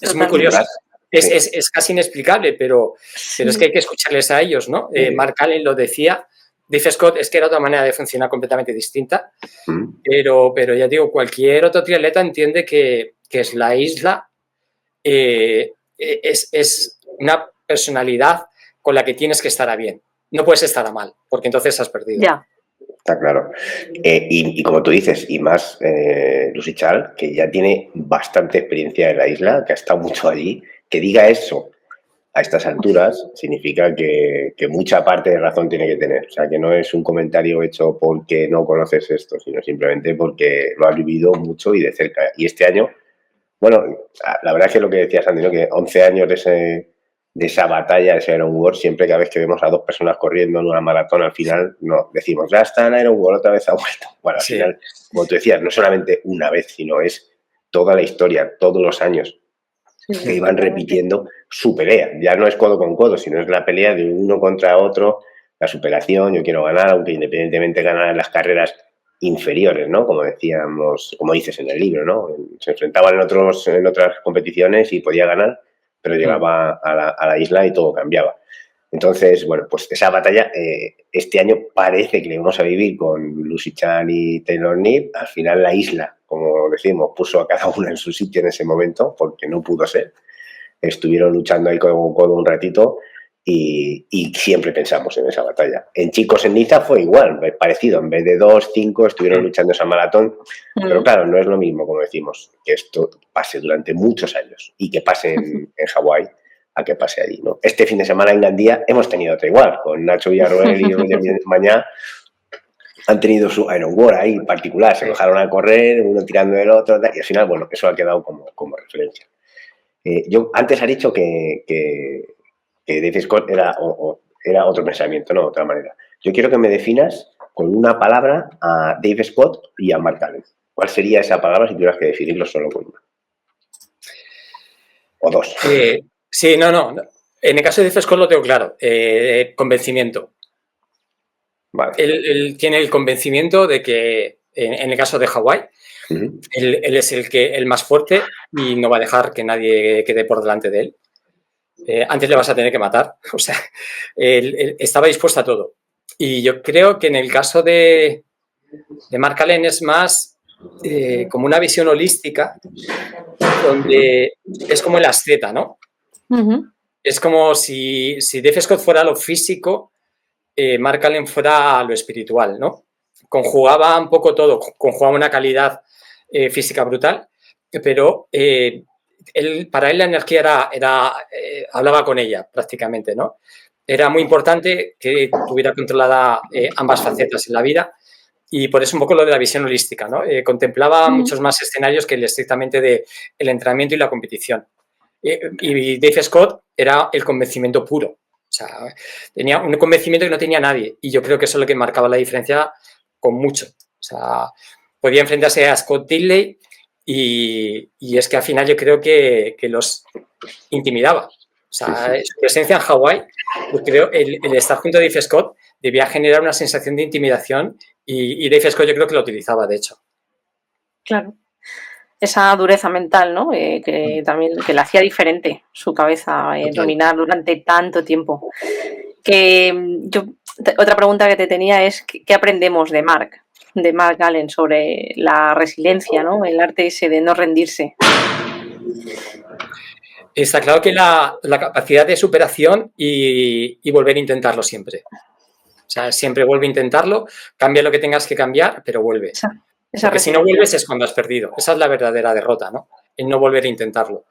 Es muy curioso. Es casi inexplicable, pero es que hay que escucharles a ellos, ¿no? Mark Allen lo decía. Dave Scott es que era otra manera de funcionar completamente distinta, pero ya digo, cualquier otro triatleta entiende que es la isla, es una personalidad con la que tienes que estar a bien. No puedes estar a mal, porque entonces has perdido. Ya. Está claro. Y como tú dices, y más Lucy Chal, que ya tiene bastante experiencia en la isla, que ha estado mucho allí, que diga eso a estas alturas significa que mucha parte de razón tiene que tener. O sea, que no es un comentario hecho porque no conoces esto, sino simplemente porque lo has vivido mucho y de cerca. Y este año, bueno, la verdad es que lo que decías, Andy, ¿no? Que 11 años de esa batalla, de ese Iron War, siempre cada vez que vemos a dos personas corriendo en una maratón, al final no decimos, ya está en Iron War, otra vez ha vuelto. Bueno, al final, como tú decías, no solamente una vez, sino es toda la historia, todos los años que iban repitiendo su pelea. Ya no es codo con codo, sino es la pelea de uno contra otro, la superación, yo quiero ganar, aunque independientemente ganar en las carreras inferiores, ¿no? Como decíamos, como dices en el libro, ¿no? Se enfrentaban en otras competiciones y podía ganar, pero llegaba a la isla y todo cambiaba. Entonces, bueno, pues esa batalla este año parece que le vamos a vivir con Lucy Chan y Taylor Knibb. Al final la isla, como decimos, puso a cada una en su sitio en ese momento porque no pudo ser. Estuvieron luchando ahí codo con codo un ratito y siempre pensamos en esa batalla. En chicos en Niza fue igual, parecido. En vez de 2, 5 estuvieron luchando esa maratón. Pero claro, no es lo mismo, como decimos, que esto pase durante muchos años y que pase en Hawái a que pase allí, ¿no? Este fin de semana en Gandía hemos tenido otra igual, con Nacho Villarroel y Roger Mañá han tenido su Iron War ahí particular, se bajaron a correr, uno tirando del otro, y al final, bueno, eso ha quedado como referencia. Yo antes he dicho que Dave Scott era otro pensamiento, ¿no? Otra manera. Yo quiero que me definas con una palabra a Dave Scott y a Mark Allen. ¿Cuál sería esa palabra si tuvieras que definirlo solo con una? O dos. Sí, no. En el caso de Dave Scott lo tengo claro. Convencimiento. Vale. Él tiene el convencimiento de que, en el caso de Hawái, él es el más fuerte y no va a dejar que nadie quede por delante de él. Antes le vas a tener que matar. O sea, él estaba dispuesto a todo. Y yo creo que en el caso de Mark Allen es más como una visión holística, donde es como el asceta, ¿no? Es como si Dave Scott fuera lo físico, Mark Allen fuera lo espiritual, ¿no? Conjugaba un poco todo, conjugaba una calidad física brutal, pero para él la energía hablaba con ella prácticamente, ¿no? Era muy importante que tuviera controlada ambas facetas en la vida y por eso un poco lo de la visión holística, ¿no? Contemplaba muchos más escenarios que el estrictamente del entrenamiento y la competición. Y Dave Scott era el convencimiento puro. O sea, tenía un convencimiento que no tenía nadie y yo creo que eso es lo que marcaba la diferencia con mucho. O sea, podía enfrentarse a Scott Dilley y es que al final yo creo que los intimidaba. O sea, su presencia en Hawái, yo creo el estar junto a Dave Scott debía generar una sensación de intimidación y Dave Scott yo creo que lo utilizaba, de hecho. Claro. Esa dureza mental, ¿no? Que también que le hacía diferente su cabeza dominar durante tanto tiempo. Otra pregunta que te tenía es ¿qué aprendemos de Mark Allen sobre la resiliencia, ¿no? El arte ese de no rendirse. Está claro que la capacidad de superación y volver a intentarlo siempre. O sea, siempre vuelve a intentarlo, cambia lo que tengas que cambiar, pero vuelve. Porque si no vuelves es cuando has perdido. Esa es la verdadera derrota, ¿no? El no volver a intentarlo.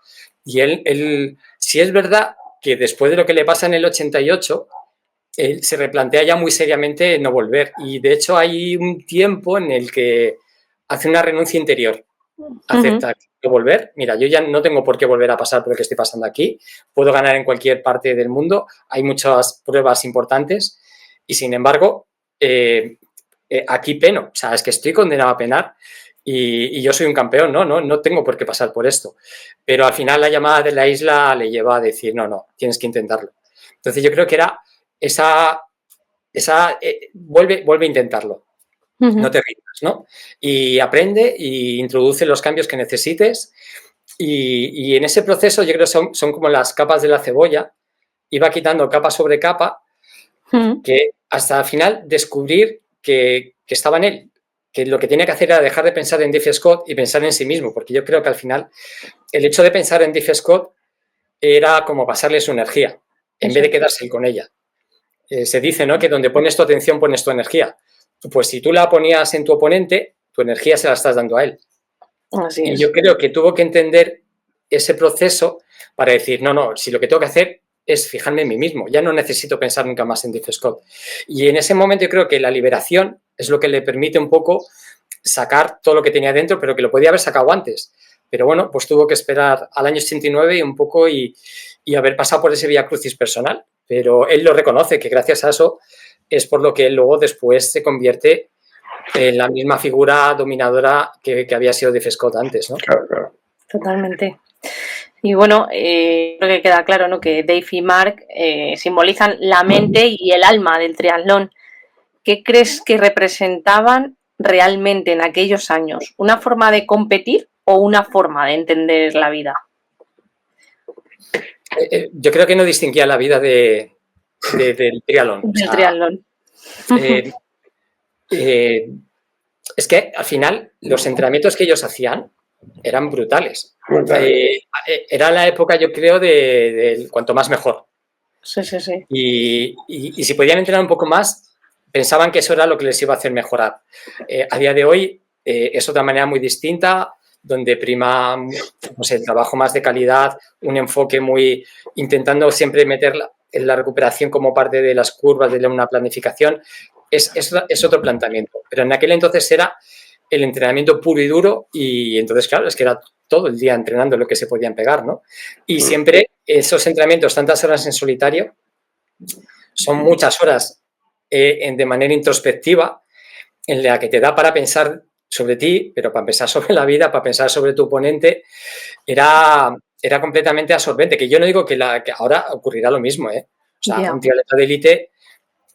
Y él sí es verdad que después de lo que le pasa en el 88, él se replantea ya muy seriamente no volver. Y de hecho hay un tiempo en el que hace una renuncia interior. Acepta no volver. Mira, yo ya no tengo por qué volver a pasar por lo que estoy pasando aquí. Puedo ganar en cualquier parte del mundo. Hay muchas pruebas importantes. Y sin embargo, aquí peno. O sea, es que estoy condenado a penar y yo soy un campeón, no tengo por qué pasar por esto. Pero al final la llamada de la isla le lleva a decir, no, tienes que intentarlo. Entonces yo creo que era vuelve a intentarlo. no te rindas, ¿no? Y aprende y introduce los cambios que necesites y en ese proceso yo creo que son como las capas de la cebolla, iba quitando capa sobre capa que hasta al final descubrir que estaba en él, que lo que tenía que hacer era dejar de pensar en Dave Scott y pensar en sí mismo, porque yo creo que al final el hecho de pensar en Dave Scott era como pasarle su energía, en vez de quedarse con ella. Se dice, ¿no?, que donde pones tu atención pones tu energía. Pues si tú la ponías en tu oponente, tu energía se la estás dando a él. Así es. Y yo creo que tuvo que entender ese proceso para decir, no, si lo que tengo que hacer es fijarme en mí mismo, ya no necesito pensar nunca más en Dave Scott. Y en ese momento yo creo que la liberación es lo que le permite un poco sacar todo lo que tenía dentro, pero que lo podía haber sacado antes. Pero bueno, pues tuvo que esperar al año 89 y un poco y haber pasado por ese vía crucis personal. Pero él lo reconoce, que gracias a eso es por lo que él luego después se convierte en la misma figura dominadora que había sido Dave Scott antes, ¿no? Claro. Totalmente. Y bueno, creo que queda claro, ¿no?, que Dave y Mark simbolizan la mente y el alma del triatlón. ¿Qué crees que representaban realmente en aquellos años? ¿Una forma de competir o una forma de entender la vida? Yo creo que no distinguía la vida del triatlón. Del triatlón. Es que al final los entrenamientos que ellos hacían eran brutales. Era la época, yo creo, de cuanto más mejor. Sí. Y si podían entrenar un poco más, pensaban que eso era lo que les iba a hacer mejorar. A día de hoy es otra manera muy distinta, donde prima, no sé, el trabajo más de calidad, un enfoque muy intentando siempre meter la recuperación como parte de las curvas de una planificación. Es otro planteamiento. Pero en aquel entonces era el entrenamiento puro y duro y entonces, claro, es que era todo el día entrenando lo que se podían pegar, ¿no? Y siempre esos entrenamientos, tantas horas en solitario, son muchas horas de manera introspectiva en la que te da para pensar sobre ti, pero para pensar sobre la vida, para pensar sobre tu oponente, era completamente absorbente, que yo no digo que ahora ocurrirá lo mismo, ¿eh? O sea, un triatleta de élite,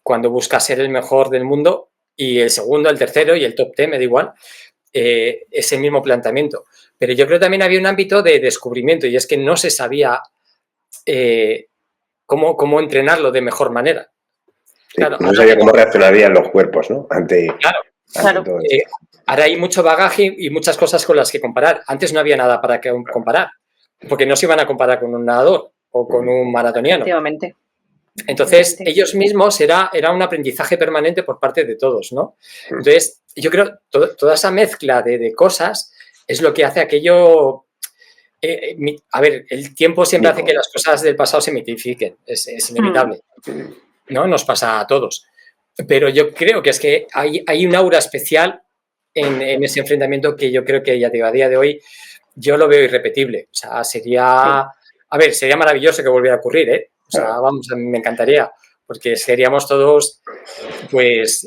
cuando busca ser el mejor del mundo y el segundo, el tercero y el top 10, me da igual, ese mismo planteamiento. Pero yo creo que también había un ámbito de descubrimiento y es que no se sabía cómo entrenarlo de mejor manera. Sí, claro, no sabía cómo reaccionarían los cuerpos, ¿no? Ante todo ahora hay mucho bagaje y muchas cosas con las que comparar. Antes no había nada para comparar, porque no se iban a comparar con un nadador o con un maratoniano. Efectivamente. Entonces, ellos mismos era un aprendizaje permanente por parte de todos, ¿no? Entonces, yo creo que toda esa mezcla de cosas es lo que hace aquello... a ver, el tiempo siempre hace que las cosas del pasado se mitifiquen, es inevitable, ¿no? Nos pasa a todos. Pero yo creo que es que hay un aura especial en ese enfrentamiento que yo creo que ya digo, a día de hoy yo lo veo irrepetible. O sea, sería maravilloso que volviera a ocurrir, ¿eh? O sea, vamos, a mí me encantaría, porque seríamos todos, pues,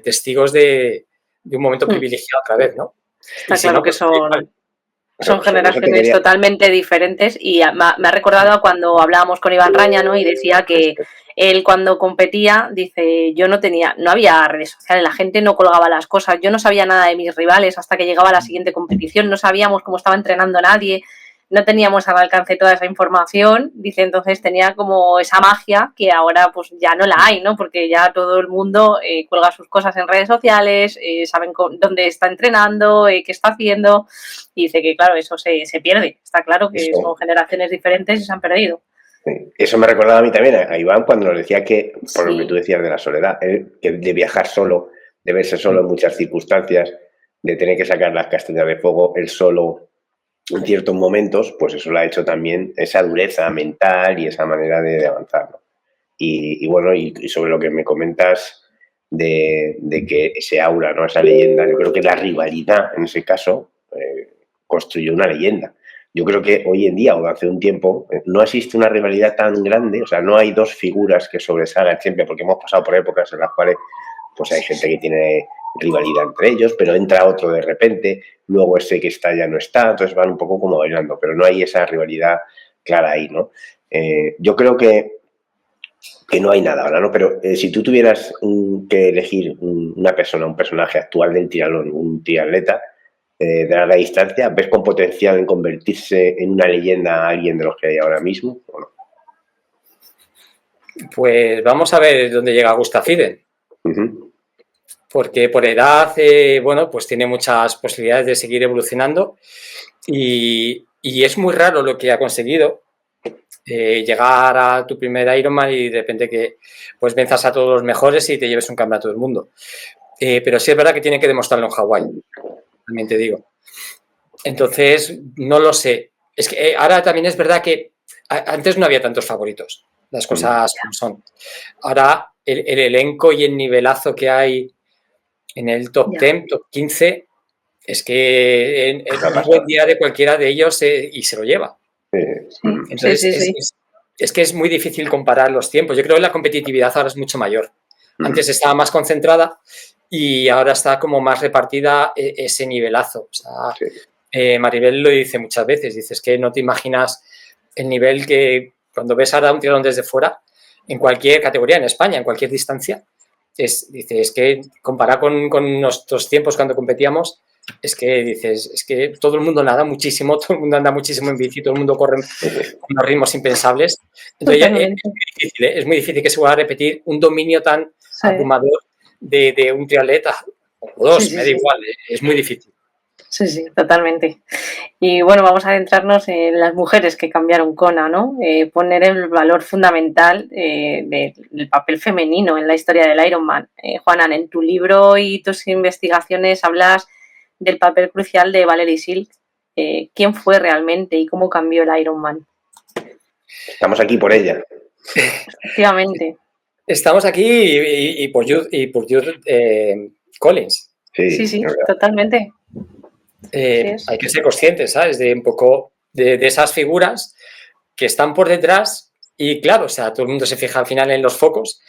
testigos de un momento privilegiado otra vez, ¿no? Está claro que son generaciones totalmente diferentes y me ha recordado a cuando hablábamos con Iván Raña, ¿no? Y decía que él cuando competía, dice, no había redes sociales, la gente no colgaba las cosas, yo no sabía nada de mis rivales hasta que llegaba la siguiente competición, no sabíamos cómo estaba entrenando nadie, no teníamos al alcance toda esa información, dice, entonces tenía como esa magia que ahora pues ya no la hay, ¿no? Porque ya todo el mundo cuelga sus cosas en redes sociales, saben dónde está entrenando, qué está haciendo, y dice que claro, eso se pierde, está claro que son generaciones diferentes y se han perdido. Eso me recordaba a mí también, a Iván, cuando nos decía que, por lo que tú decías de la soledad, que de viajar solo, de verse solo en muchas circunstancias, de tener que sacar las castañas de fuego él solo en ciertos momentos, pues eso lo ha hecho también esa dureza mental y esa manera de avanzar, ¿no? Y bueno, y sobre lo que me comentas de que ese aura, ¿no? Esa leyenda, yo creo que la rivalidad, en ese caso, construyó una leyenda. Yo creo que hoy en día, o hace un tiempo, no existe una rivalidad tan grande, o sea, no hay dos figuras que sobresalgan siempre, porque hemos pasado por épocas en las cuales pues hay gente que tiene rivalidad entre ellos, pero entra otro de repente, luego ese que está ya no está, entonces van un poco como bailando, pero no hay esa rivalidad clara ahí, ¿no? Yo creo que que no hay nada ahora, ¿no? Pero si tú tuvieras que elegir un personaje actual del triatlón, un triatleta de larga distancia, ¿ves con potencial en convertirse en una leyenda a alguien de los que hay ahora mismo o no? Pues vamos a ver dónde llega Gustav Iden. Porque por edad, bueno, pues tiene muchas posibilidades de seguir evolucionando y es muy raro lo que ha conseguido. Llegar a tu primer Ironman y de repente que pues venzas a todos los mejores y te lleves un campeonato del mundo. Pero sí es verdad que tiene que demostrarlo en Hawái, también te digo. Entonces, no lo sé. Es que ahora también es verdad que antes no había tantos favoritos, las cosas como son. Ahora el elenco y el nivelazo que hay en el top 10, top 15, es que es un buen día de cualquiera de ellos y se lo lleva. Entonces, es que es muy difícil comparar los tiempos. Yo creo que la competitividad ahora es mucho mayor. Antes estaba más concentrada y ahora está como más repartida ese nivelazo. O sea, Maribel lo dice muchas veces, dices que no te imaginas el nivel que cuando ves ahora un triatlón desde fuera, en cualquier categoría, en España, en cualquier distancia, es que comparado con nuestros tiempos cuando competíamos, es que dices, es que todo el mundo nada muchísimo, todo el mundo anda muchísimo en bici, todo el mundo corre con unos ritmos impensables. Entonces es muy difícil que se pueda repetir un dominio tan abrumador de un triatleta, o dos, me da igual, es muy difícil. Sí, totalmente. Y bueno, vamos a adentrarnos en las mujeres que cambiaron Kona, ¿no? Poner el valor fundamental del papel femenino en la historia del Ironman. Juanan, en tu libro y tus investigaciones hablas del papel crucial de Valerie Silk. ¿Quién fue realmente y cómo cambió el Ironman? Estamos aquí por ella. Efectivamente. Estamos aquí y por Jude Collins. Sí, totalmente. Hay que ser conscientes, ¿sabes? De un poco de esas figuras que están por detrás y claro, o sea, todo el mundo se fija al final en los focos,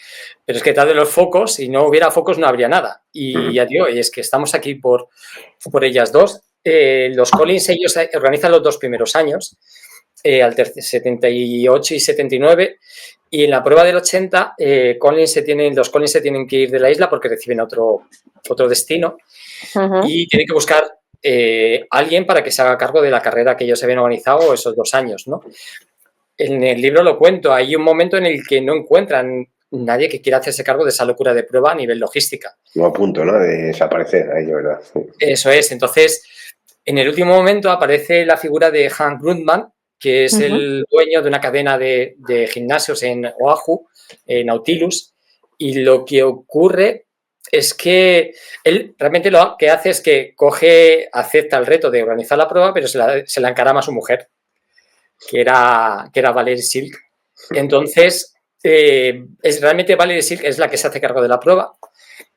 pero es que detrás de los focos, si no hubiera focos no habría nada. Y ya digo, y es que estamos aquí por ellas dos. Los Collins, ellos organizan los 2 primeros años, al 78 y 79, y en la prueba del 80 los Collins se tienen que ir de la isla porque reciben otro destino y tienen que buscar alguien para que se haga cargo de la carrera que ellos habían organizado esos 2 años, ¿no? En el libro lo cuento, hay un momento en el que no encuentran nadie que quiera hacerse cargo de esa locura de prueba a nivel logística. No a punto, ¿no? De desaparecer ahí, ¿verdad? Sí. Eso es, entonces en el último momento aparece la figura de Hank Grundman, que es el dueño de una cadena de gimnasios en Oahu, Nautilus, y lo que ocurre es que él realmente lo que hace es que acepta el reto de organizar la prueba, pero se la encarama a su mujer, que era Valerie Silk. Entonces, realmente Valerie Silk es la que se hace cargo de la prueba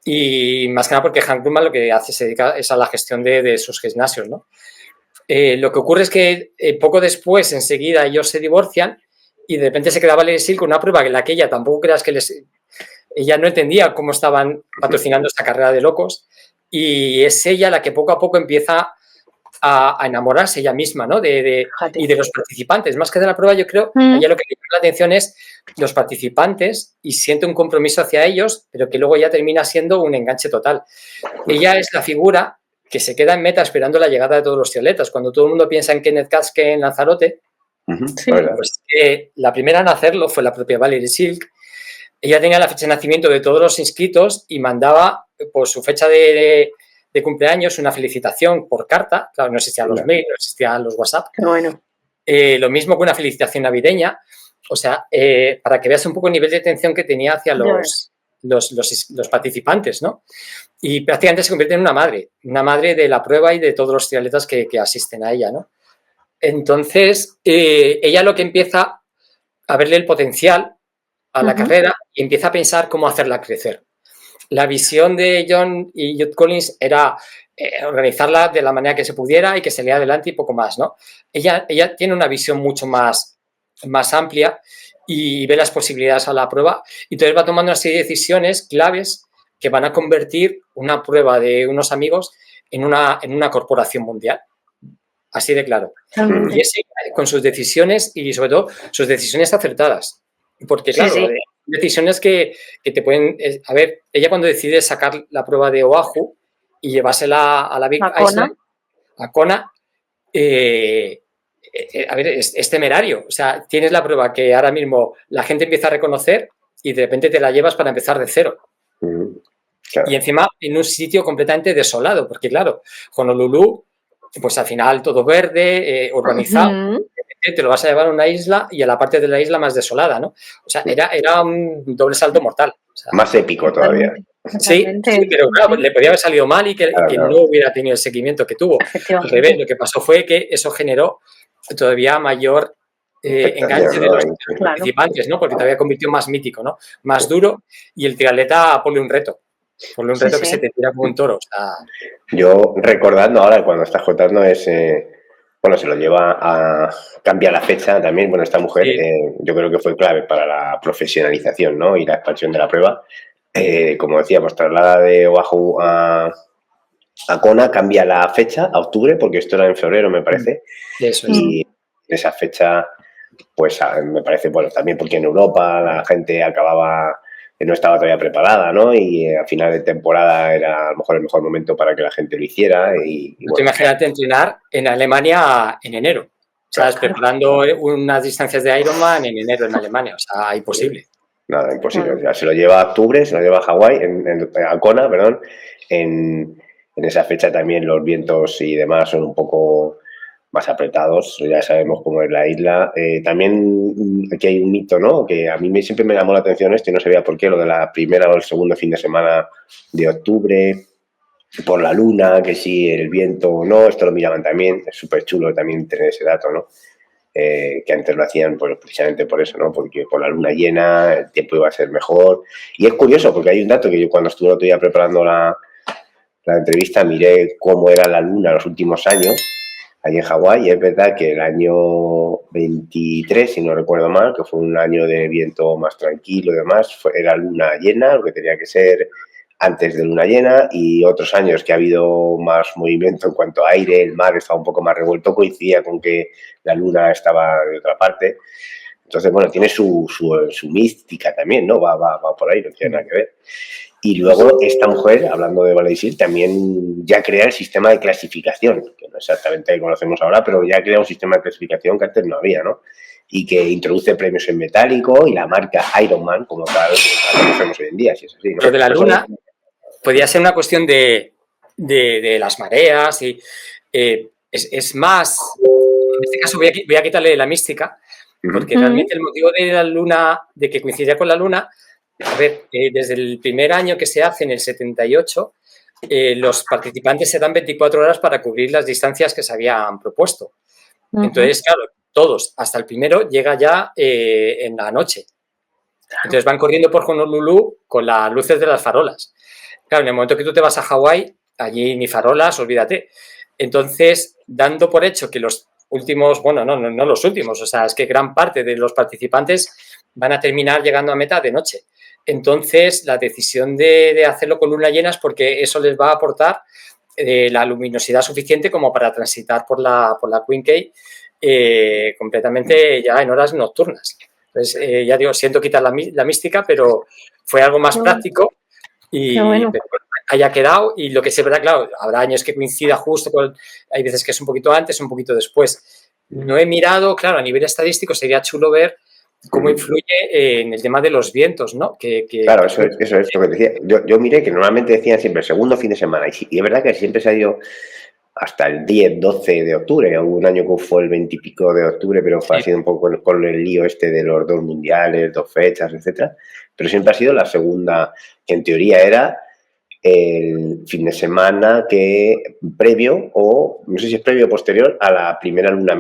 y más que nada porque Hank Grumman lo que hace se dedica es a la gestión de sus gimnasios, ¿no? Lo que ocurre es que poco después, enseguida, ellos se divorcian y de repente se queda Valerie Silk con una prueba en la que ella tampoco creas que ella no entendía cómo estaban patrocinando esta carrera de locos y es ella la que poco a poco empieza a enamorarse ella misma, ¿no? Y de los participantes. Más que de la prueba, yo creo, ella lo que le llama la atención es los participantes y siente un compromiso hacia ellos, pero que luego ya termina siendo un enganche total. Ella es la figura que se queda en meta esperando la llegada de todos los triatletas. Cuando todo el mundo piensa en Kenneth Katz, que en Lanzarote, pues la primera en hacerlo fue la propia Valerie Silk. Ella tenía la fecha de nacimiento de todos los inscritos y mandaba por su fecha de cumpleaños una felicitación por carta. Claro, no existían los mails, no existían los WhatsApp. Bueno. Lo mismo que una felicitación navideña. O sea, para que veas un poco el nivel de atención que tenía hacia los participantes, ¿no? Y prácticamente se convierte en una madre de la prueba y de todos los triatletas que asisten a ella, ¿no? Entonces, ella lo que empieza a verle el potencial a la carrera y empieza a pensar cómo hacerla crecer. La visión de John y Jude Collins era organizarla de la manera que se pudiera y que saliera adelante y poco más, ¿no? Ella tiene una visión mucho más amplia y ve las posibilidades a la prueba y entonces va tomando una serie de decisiones claves que van a convertir una prueba de unos amigos en una corporación mundial. Así de claro. Y es con sus decisiones y sobre todo sus decisiones acertadas. Porque claro, decisiones que te pueden... A ver, ella cuando decide sacar la prueba de Oahu y llevársela a la Big Island, a Kona, a ver, es temerario. O sea, tienes la prueba que ahora mismo la gente empieza a reconocer y de repente te la llevas para empezar de cero. Claro. Y encima en un sitio completamente desolado, porque claro, Honolulu, pues al final todo verde, urbanizado, te lo vas a llevar a una isla y a la parte de la isla más desolada, ¿no? O sea, era un doble salto mortal. O sea, más épico todavía. Sí, pero claro, le podía haber salido mal y que no hubiera tenido el seguimiento que tuvo. Al revés, lo que pasó fue que eso generó todavía mayor enganche de los participantes, ¿no? Porque todavía convirtió más mítico, ¿no? Más duro, y el triatleta ponle un reto. Ponle un reto que se te tira como un toro. O sea... Yo recordando ahora, cuando estás contando, bueno, se lo lleva a... Cambia la fecha también. Bueno, esta mujer yo creo que fue clave para la profesionalización, ¿no? Y la expansión de la prueba. Como decíamos, traslada de Oahu a Kona, cambia la fecha a octubre, porque esto era en febrero, me parece. Eso es. Y esa fecha, pues me parece, bueno, también porque en Europa la gente no estaba todavía preparada, ¿no? Y a final de temporada era a lo mejor el mejor momento para que la gente lo hiciera. Y bueno. Imagínate entrenar en Alemania en enero. O sea, preparando unas distancias de Ironman en enero en Alemania. O sea, imposible. Nada, imposible. O sea, se lo lleva a octubre, se lo lleva a Hawái, a Kona, perdón. En esa fecha también los vientos y demás son un poco más apretados, ya sabemos cómo es la isla. También aquí hay un mito, ¿no? Que a mí siempre me llamó la atención esto y no sabía por qué, lo de la primera o el segundo fin de semana de octubre, por la luna, que si el viento o no, esto lo miraban también, es súper chulo también tener ese dato, ¿no? Que antes lo hacían pues, precisamente por eso, ¿no? Porque por la luna llena el tiempo iba a ser mejor. Y es curioso porque hay un dato que yo cuando estuve el otro día preparando la entrevista miré cómo era la luna los últimos años allí en Hawái, y es verdad que el año 23, si no recuerdo mal, que fue un año de viento más tranquilo y demás, era luna llena, lo que tenía que ser antes de luna llena, y otros años que ha habido más movimiento en cuanto a aire, el mar estaba un poco más revuelto, coincidía con que la luna estaba de otra parte. Entonces, bueno, tiene su mística también, ¿no? Va por ahí, no tiene nada que ver. Y luego esta mujer, hablando de Valaisil, también ya crea el sistema de clasificación, que no exactamente conocemos ahora, pero ya crea un sistema de clasificación que antes no había, ¿no? Y que introduce premios en metálico y la marca Ironman, como tal, la conocemos hoy en día, si es así, ¿no? Lo de la luna podría ser una cuestión de las mareas y es más... En este caso voy a quitarle la mística, porque realmente el motivo de la luna, de que coincida con la luna... A ver, desde el primer año que se hace, en el 78, los participantes se dan 24 horas para cubrir las distancias que se habían propuesto. Entonces, claro, todos, hasta el primero, llega ya en la noche. Entonces van corriendo por Honolulu con las luces de las farolas. Claro, en el momento que tú te vas a Hawái, allí ni farolas, olvídate. Entonces, dando por hecho que los últimos, bueno, no los últimos, o sea, es que gran parte de los participantes van a terminar llegando a meta de noche. Entonces, la decisión de hacerlo con luna llena es porque eso les va a aportar la luminosidad suficiente como para transitar por la Queen Cay completamente ya en horas nocturnas. Entonces, ya digo, siento quitar la mística, pero fue algo más práctico y bueno, haya quedado. Y lo que se verá, claro, habrá años que coincida justo con... Hay veces que es un poquito antes, un poquito después. No he mirado, claro, a nivel estadístico sería chulo ver cómo influye en el tema de los vientos, ¿no? Claro, eso es lo que decía. Yo miré que normalmente decían siempre el segundo fin de semana, y es verdad que siempre se ha ido hasta el 10, 12 de octubre. Hubo un año que fue el 20 y pico de octubre, pero fue así un poco con el lío de los 2 mundiales, 2 fechas, etcétera. Pero siempre ha sido la segunda, que en teoría era el fin de semana previo, o no sé si es previo o posterior, a la primera luna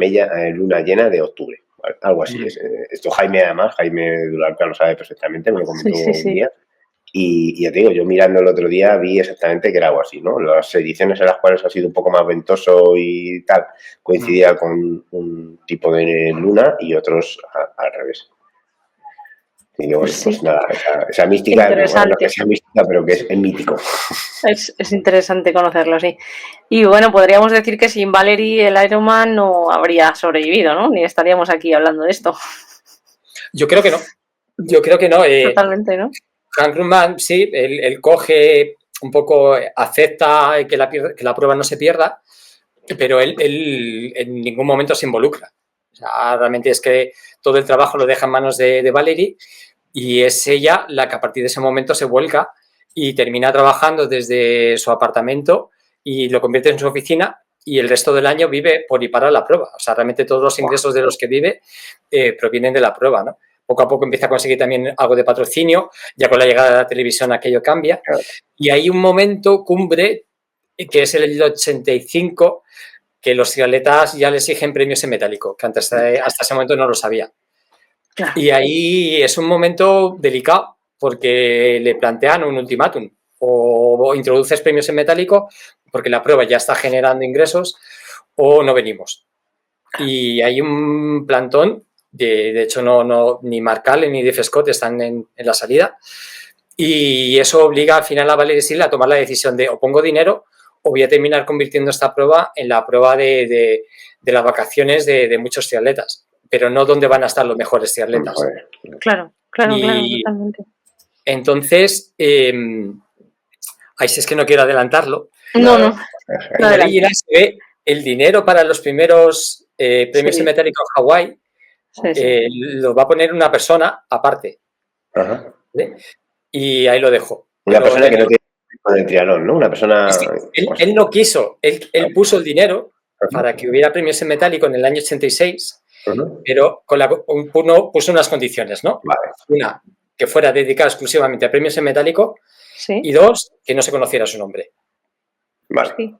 llena de octubre. Algo así. Esto Jaime Dularca lo sabe perfectamente, me lo comentó un día. Y ya te digo, yo mirando el otro día vi exactamente que era algo así, ¿no? Las ediciones en las cuales ha sido un poco más ventoso y tal, coincidía con un tipo de luna y otros al revés. Y digo, pues nada, esa mística, bueno, que sea mística, pero que es mítico. Es interesante conocerlo, sí. Y bueno, podríamos decir que sin Valerie el Ironman no habría sobrevivido, ¿no? Ni estaríamos aquí hablando de esto. Yo creo que no. Yo creo que no. Totalmente, ¿no? Hank Grumman, sí, él coge un poco, acepta que la prueba no se pierda, pero él en ningún momento se involucra. O sea, realmente es que todo el trabajo lo deja en manos de Valerie y es ella la que a partir de ese momento se vuelca y termina trabajando desde su apartamento y lo convierte en su oficina y el resto del año vive por y para la prueba. O sea, realmente todos los ingresos de los que vive provienen de la prueba, ¿no? Poco a poco empieza a conseguir también algo de patrocinio, ya con la llegada de la televisión aquello cambia. Y hay un momento cumbre, que es el 85, que los triatletas ya le exigen premios en metálico, que antes hasta ese momento no lo sabía. Claro. Y ahí es un momento delicado, porque le plantean un ultimátum. O introduces premios en metálico, porque la prueba ya está generando ingresos, o no venimos. Y hay un plantón. De hecho, ni Mark Allen ni Dave Scott están en la salida. Y eso obliga al final a Valerie Silva a tomar la decisión de o pongo dinero o voy a terminar convirtiendo esta prueba en la prueba de las vacaciones de muchos triatletas. Pero no donde van a estar los mejores triatletas. Claro, totalmente. Entonces, ahí sí es que no quiero adelantarlo. No. Ahí se ve el dinero para los primeros premios en metálico en Hawái. Sí. Lo va a poner una persona aparte. Ajá. ¿Vale? Y ahí lo dejo. Una persona que no tiene con el triatlón, ¿no? Una persona... Es que él no quiso. Él puso el dinero para que hubiera premios en metálico en el año 86, pero puso unas condiciones, ¿no? Vale. Una, que fuera dedicada exclusivamente a premios en metálico, ¿sí? Y dos, que no se conociera su nombre. Vale. Sí.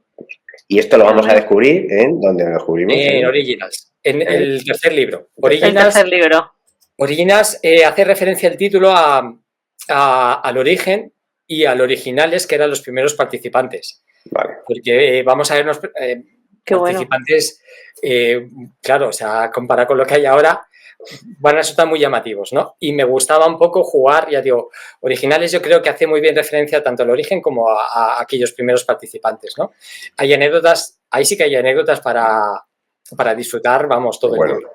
Y esto lo vamos a descubrir ¿en dónde lo descubrimos? En Originals. En el tercer libro. Originals hace referencia el título al origen y al originales, que eran los primeros participantes. Vale. Porque vamos a ver unos participantes, claro, o sea, comparado con lo que hay ahora, van a resultar muy llamativos, ¿no? Y me gustaba un poco jugar, ya digo, originales yo creo que hace muy bien referencia tanto al origen como a aquellos primeros participantes, ¿no? Hay anécdotas, ahí sí que hay anécdotas para disfrutar, vamos, todo el libro.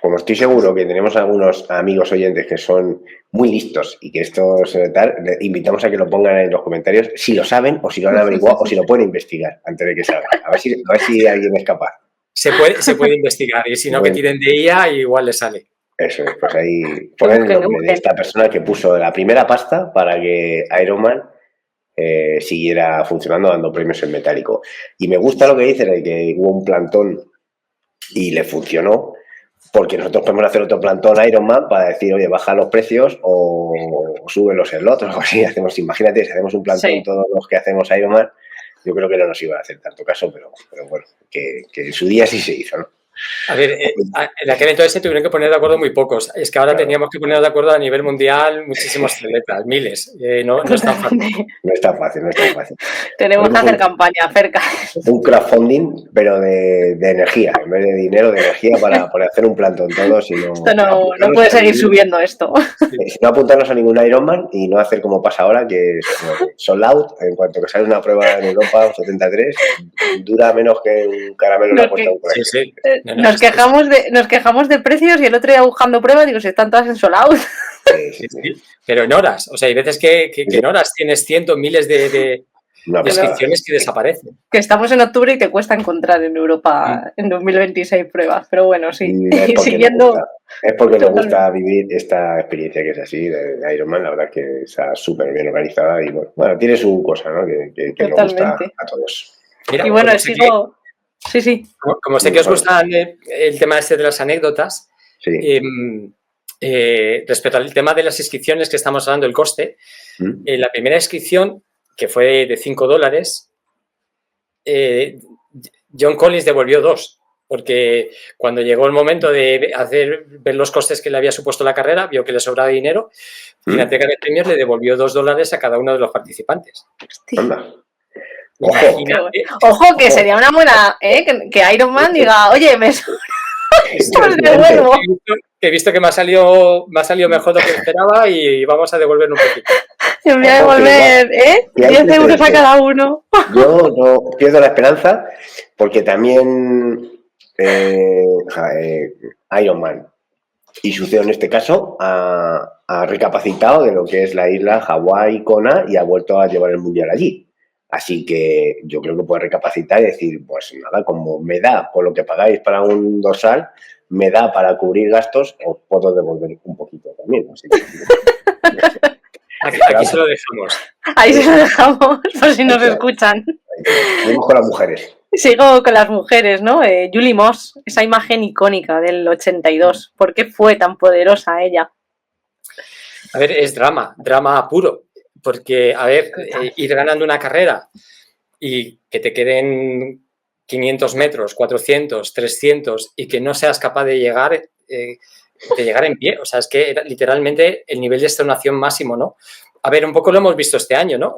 Como estoy seguro que tenemos algunos amigos oyentes que son muy listos y que estos tal, invitamos a que lo pongan en los comentarios si lo saben o si lo han averiguado o si lo pueden investigar antes de que salga. A ver si alguien es capaz. Se puede investigar y si no, que tiren de ella y igual le sale. Eso es, pues ahí ponen el nombre de esta persona que puso la primera pasta para que Ironman siguiera funcionando dando premios en metálico. Y me gusta lo que dice, de que hubo un plantón y le funcionó, porque nosotros podemos hacer otro plantón Ironman para decir, oye, baja los precios o sube los slots o algo así. Imagínate, si hacemos un plantón todos los que hacemos Ironman, yo creo que no nos iba a hacer tanto caso, pero bueno, que en su día sí se hizo, ¿no? A ver, en aquel entonces se tuvieron que poner de acuerdo muy pocos. Es que ahora teníamos que poner de acuerdo a nivel mundial muchísimos atletas, miles. No es tan fácil. No es tan fácil. Tenemos que hacer campaña cerca. Un crowdfunding, pero de energía, en vez de dinero, de energía para hacer un plantón todos. Esto no puede seguir subiendo esto. No apuntarnos a ningún Ironman y no hacer como pasa ahora, que es sold out. En cuanto que sale una prueba en Europa, un 73, dura menos que un caramelo en la puerta de un colegio. Sí. Nos quejamos de precios y el otro día buscando pruebas digo, si están todas en sold out. Sí. Pero en horas, o sea, hay veces que en horas tienes cientos, miles de inscripciones que desaparecen. Que estamos en octubre y te cuesta encontrar en Europa en 2026 pruebas, pero bueno, sí. Es porque nos gusta vivir esta experiencia que es así de Ironman, la verdad que está súper bien organizada y bueno, tiene su cosa, ¿no? Que nos gusta a todos. Mira, y bueno, sigo... Sí. Como sé que os gusta el tema de las anécdotas, respecto al tema de las inscripciones que estamos hablando, el coste, la primera inscripción, que fue de $5, John Collins devolvió 2, porque cuando llegó el momento de ver los costes que le había supuesto la carrera, vio que le sobraba dinero y la entrega de premios le devolvió $2 a cada uno de los participantes. Anda. Ojo, que sería una buena, que Ironman diga, oye, me devuelvo. He visto que me ha salido mejor de lo que esperaba y vamos a devolver un poquito. Yo me voy a devolver, 10 euros a cada uno. Yo no pierdo la esperanza porque también Ironman Y su CEO en este caso ha recapacitado de lo que es la isla Hawái, Kona, y ha vuelto a llevar el mundial allí. Así que yo creo que puede recapacitar y decir, pues nada, como me da por lo que pagáis para un dorsal, me da para cubrir gastos, os puedo devolver un poquito también. Así que, Aquí se lo dejamos. Ahí se lo dejamos, por si nos escuchan. vamos con las mujeres. Sigo con las mujeres, ¿no? Julie Moss, esa imagen icónica del 82. ¿Por qué fue tan poderosa ella? A ver, es drama puro. Porque, a ver, ir ganando una carrera y que te queden 500 metros, 400, 300 y que no seas capaz de llegar en pie. O sea, es que era literalmente el nivel de extenuación máximo, ¿no? A ver, un poco lo hemos visto este año, ¿no?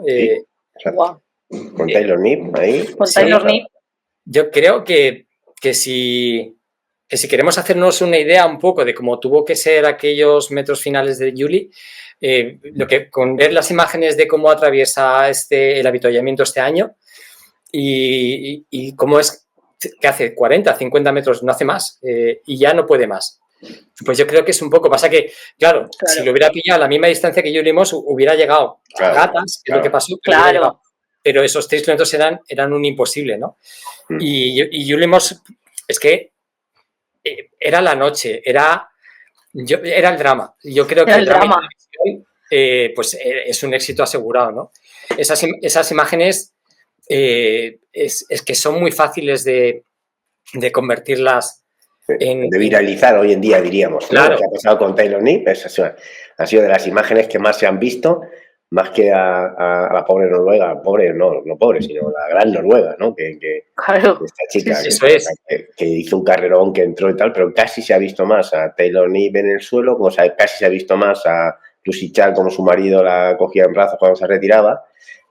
Wow. Con Taylor Knibb ahí. Con Taylor Knibb. Yo creo que si queremos hacernos una idea un poco de cómo tuvo que ser aquellos metros finales de Julie, con ver las imágenes de cómo atraviesa el avituallamiento este año y cómo es que hace 40, 50 metros, no hace más y ya no puede más. Pues yo creo que es un poco, pasa que, claro. Si lo hubiera pillado a la misma distancia que Julie Moss, hubiera llegado a gatas, que es lo que pasó. Pero esos 3 kilómetros eran un imposible, ¿no? Y Julie Moss, es que era la noche, era el drama. Yo creo que el drama pues es un éxito asegurado, ¿no? Esas imágenes es que son muy fáciles de convertirlas de viralizar hoy en día, diríamos, ¿no? Claro. Lo que ha pasado con Taylor Knibb ha sido de las imágenes que más se han visto, más que a la pobre Noruega, no pobre, sino la gran Noruega, ¿no? Claro. Esta chica sí, que hizo un carrerón, que entró y tal, pero casi se ha visto más a Taylor Knibb en el suelo, casi se ha visto más a Lucy Chal como su marido la cogía en brazos cuando se retiraba.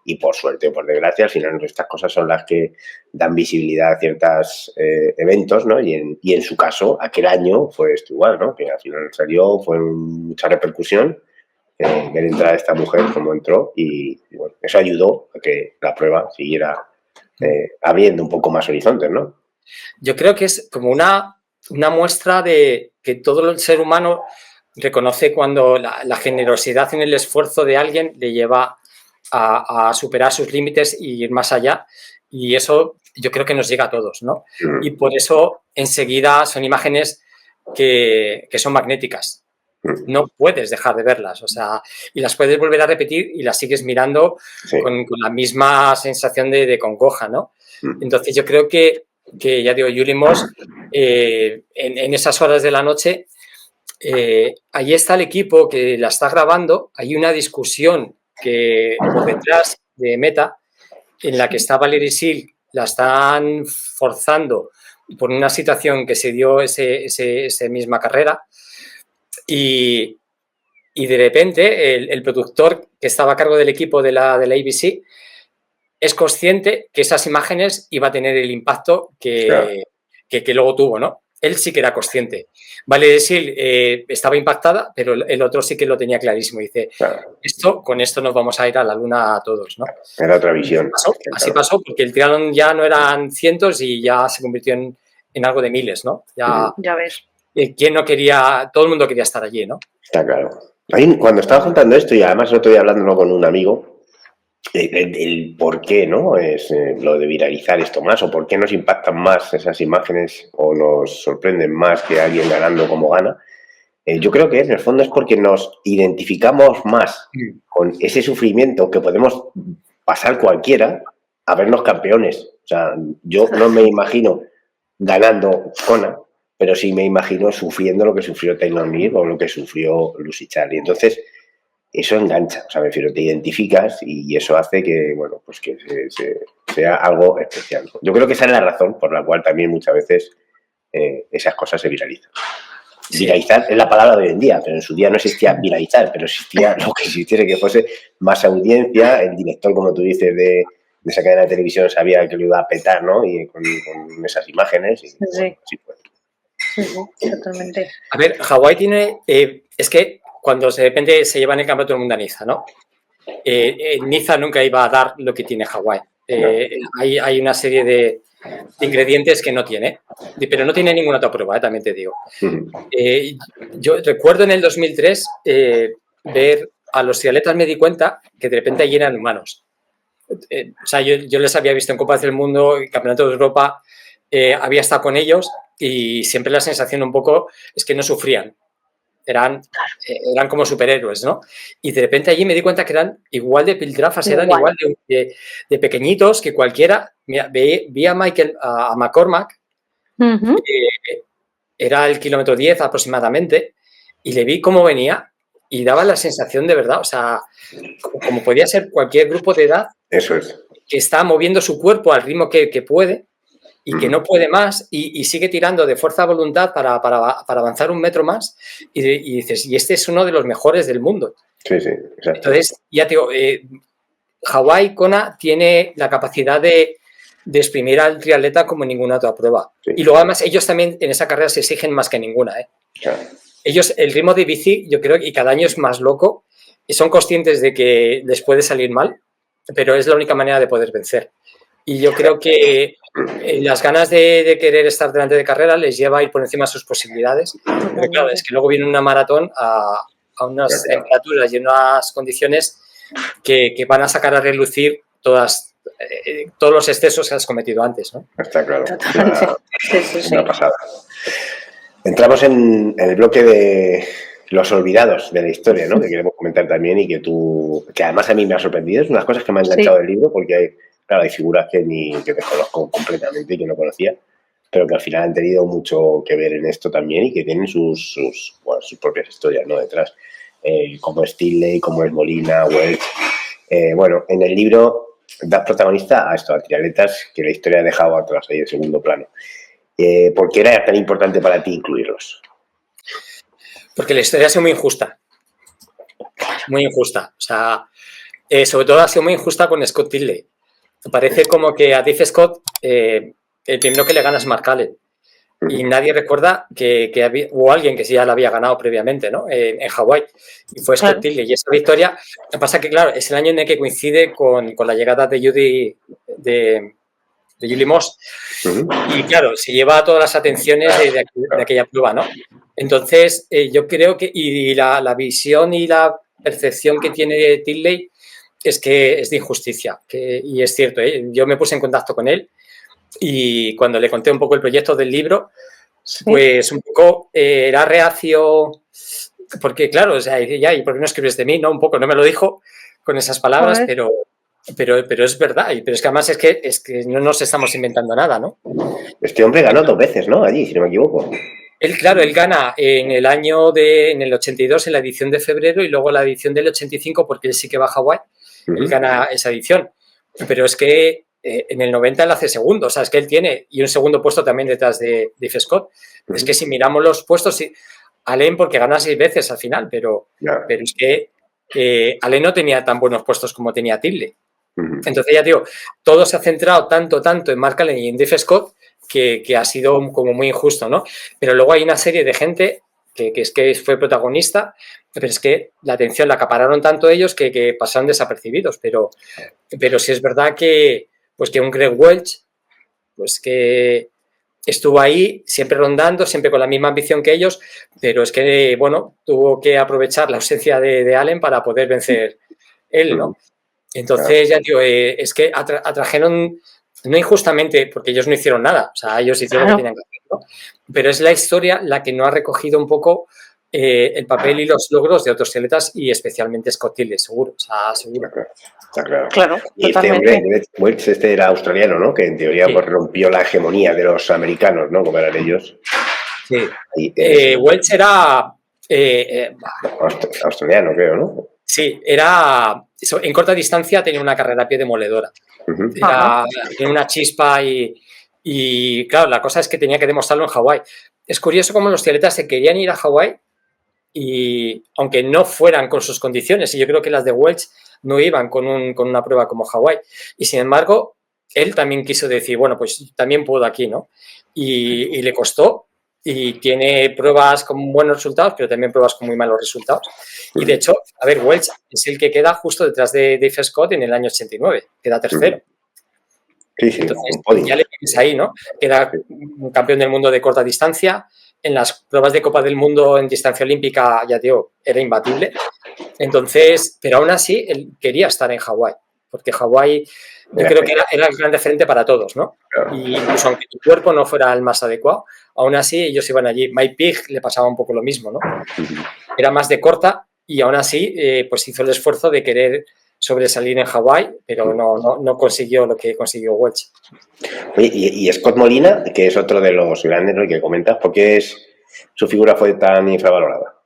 Y por suerte o por desgracia, al final estas cosas son las que dan visibilidad a ciertos eventos, ¿no? Y en su caso, aquel año fue esto igual, ¿no? Que al final salió, fue mucha repercusión ver entrar a esta mujer como entró y bueno, eso ayudó a que la prueba siguiera abriendo un poco más horizontes, ¿no? Yo creo que es como una muestra de que todo el ser humano reconoce cuando la generosidad en el esfuerzo de alguien le lleva a superar sus límites y ir más allá, y eso yo creo que nos llega a todos, ¿no? Y por eso enseguida son imágenes que son magnéticas. No puedes dejar de verlas, o sea, y las puedes volver a repetir y las sigues mirando con la misma sensación de congoja, ¿no? Entonces yo creo que ya digo, Julie Moss, en esas horas de la noche, ahí está el equipo que la está grabando, hay una discusión que por detrás de Meta, en la que está Valerie Silk, la están forzando por una situación que se dio esa misma carrera y de repente el productor que estaba a cargo del equipo de la ABC es consciente que esas imágenes iba a tener el impacto que luego tuvo, ¿no? Él sí que era consciente. Valerie Silk estaba impactada, pero el otro sí que lo tenía clarísimo. Dice, con esto nos vamos a ir a la luna a todos, ¿no? Era otra visión. Así pasó, porque el triatlón ya no eran cientos y ya se convirtió en algo de miles, ¿no? Ya ves. ¿Quién no quería? Todo el mundo quería estar allí, ¿no? Está claro. Ahí, cuando estaba contando esto, y además lo estoy hablando con un amigo, el por qué, ¿no? Es lo de viralizar esto más, o por qué nos impactan más esas imágenes o nos sorprenden más que alguien ganando como gana. Yo creo que en el fondo es porque nos identificamos más con ese sufrimiento que podemos pasar cualquiera a vernos campeones. O sea, yo no me imagino ganando Kona, pero sí me imagino sufriendo lo que sufrió Taylor Knibb o lo que sufrió Lucy Chal. Y entonces eso engancha, o sea, me refiero, te identificas y eso hace que, bueno, pues que sea algo especial. Yo creo que esa es la razón por la cual también muchas veces esas cosas se viralizan. Sí. Viralizar es la palabra de hoy en día, pero en su día no existía viralizar, pero existía lo que existiera, que fuese más audiencia. El director, como tú dices, de esa cadena de televisión sabía que lo iba a petar, ¿no? Y con esas imágenes. Y, sí. Bueno, así fue. Sí, totalmente. A ver, Hawái tiene... es que cuando de repente se llevan el campeonato del mundo a Niza, ¿no? Niza nunca iba a dar lo que tiene Hawái. Hay una serie de ingredientes que no tiene, pero no tiene ninguna otra prueba, también te digo. Yo recuerdo en el 2003 ver a los triatletas, me di cuenta que de repente allí eran humanos. O sea, yo les había visto en Copas del Mundo, en Campeonato de Europa, había estado con ellos y siempre la sensación un poco es que no sufrían. Eran como superhéroes, ¿no? Y de repente allí me di cuenta que eran igual de piltrafas, eran igual de pequeñitos que cualquiera. Mira, vi a McCormack, era el kilómetro 10 aproximadamente, y le vi cómo venía y daba la sensación de verdad, o sea, como podía ser cualquier grupo de edad. Eso es. Que está moviendo su cuerpo al ritmo que puede y que no puede más y sigue tirando de fuerza de voluntad para avanzar un metro más y dices, y este es uno de los mejores del mundo. Sí, exacto. Entonces, ya te digo, Hawaii Kona tiene la capacidad de exprimir al triatleta como ninguna otra prueba. Sí. Y luego además ellos también en esa carrera se exigen más que ninguna. Claro. Ellos, el ritmo de bici, yo creo que cada año es más loco y son conscientes de que les puede salir mal, pero es la única manera de poder vencer. Y yo creo que las ganas de querer estar delante de carrera les lleva a ir por encima de sus posibilidades. Pero claro, es que luego viene una maratón a unas temperaturas y unas condiciones que van a sacar a relucir todos los excesos que has cometido antes, ¿no? Está claro. Una pasada. Entramos en el bloque de los olvidados de la historia, ¿no? Que queremos comentar también y que además a mí me ha sorprendido. Es unas cosas que me han enganchado del libro porque claro, hay figuras que desconozco completamente y que no conocía, pero que al final han tenido mucho que ver en esto también y que tienen sus propias historias, ¿no? Detrás, como es Tinley, como es Molina, Welch. Bueno, en el libro das protagonista a estos triatletas que la historia ha dejado atrás ahí en segundo plano. ¿Por qué era tan importante para ti incluirlos? Porque la historia ha sido muy injusta. Muy injusta. O sea, sobre todo ha sido muy injusta con Scott Tinley. Parece como que a Dave Scott, el primero que le gana es Mark Allen. Y nadie recuerda que hubo alguien que sí ya la había ganado previamente, ¿no? En Hawái. Y fue Scott Tinley. Y esa victoria, lo que pasa es que, claro, es el año en el que coincide con la llegada de Julie Moss. Y, claro, se lleva todas las atenciones de aquella prueba, ¿no? Entonces, yo creo que y la visión y la percepción que tiene Tinley es que es de injusticia. Y es cierto, yo me puse en contacto con él y cuando le conté un poco el proyecto del libro, pues un poco era reacio, porque claro, o sea, ya, ¿y por qué no escribes de mí? No, un poco, no me lo dijo con esas palabras, pero es verdad. Pero es que además es que no nos estamos inventando nada, ¿no? Este hombre ganó 2 veces, ¿no? Allí, si no me equivoco. Él gana en el 82, en la edición de febrero, y luego la edición del 85, porque él sí que va a Hawái. Él gana esa edición. Pero es que en el 90 él hace segundo. O sea, es que él tiene, y un segundo puesto también detrás de Dave Scott. Es que si miramos los puestos, Allen porque gana 6 veces al final, pero es que Allen no tenía tan buenos puestos como tenía Tinley. Entonces, ya digo, todo se ha centrado tanto en Mark Allen y en Dave Scott que ha sido como muy injusto, ¿no? Pero luego hay una serie de gente que es que fue protagonista, pero es que la atención la acapararon tanto ellos que pasaron desapercibidos. Pero sí es verdad que un Greg Welch, pues que estuvo ahí siempre rondando, siempre con la misma ambición que ellos, pero es que, bueno, tuvo que aprovechar la ausencia de Allen para poder vencer él, ¿no? Entonces, ya digo, es que atrajeron, no injustamente, porque ellos no hicieron nada, o sea, ellos hicieron lo que tenían que hacer, ¿no? Pero es la historia la que no ha recogido un poco el papel y los logros de otros atletas y especialmente Scott Tinley, seguro, o sea, seguro. Está claro. Claro, y totalmente. Este hombre, Welch, era australiano, ¿no? Que en teoría pues, rompió la hegemonía de los americanos, ¿no? Como eran ellos. Sí. Welch era... australiano, creo, ¿no? Sí, en corta distancia tenía una carrera a pie demoledora. Tenía una chispa y claro, la cosa es que tenía que demostrarlo en Hawái. Es curioso cómo los triatletas se querían ir a Hawái y aunque no fueran con sus condiciones, y yo creo que las de Welch no iban con una prueba como Hawái. Y sin embargo, él también quiso decir, bueno, pues también puedo aquí, ¿no? Y le costó. Y tiene pruebas con buenos resultados, pero también pruebas con muy malos resultados. Y de hecho, a ver, Welch es el que queda justo detrás de Dave Scott en el año 89, queda tercero. Sí, sí, Entonces, un podio. ya le tienes ahí, ¿no? Queda un campeón del mundo de corta distancia. En las pruebas de Copa del Mundo en distancia olímpica, ya digo, era imbatible. Entonces, pero aún así, él quería estar en Hawái, porque Hawái yo creo que era el gran referente para todos, ¿no? Claro. Y incluso aunque tu cuerpo no fuera el más adecuado, aún así ellos iban allí. Mike Pigg le pasaba un poco lo mismo, ¿no? Era más de corta y aún así pues hizo el esfuerzo de querer sobresalir en Hawái, pero no consiguió lo que consiguió Welch. Oye, y Scott Molina, que es otro de los grandes, ¿no?, que comentas, ¿por qué su figura fue tan infravalorada?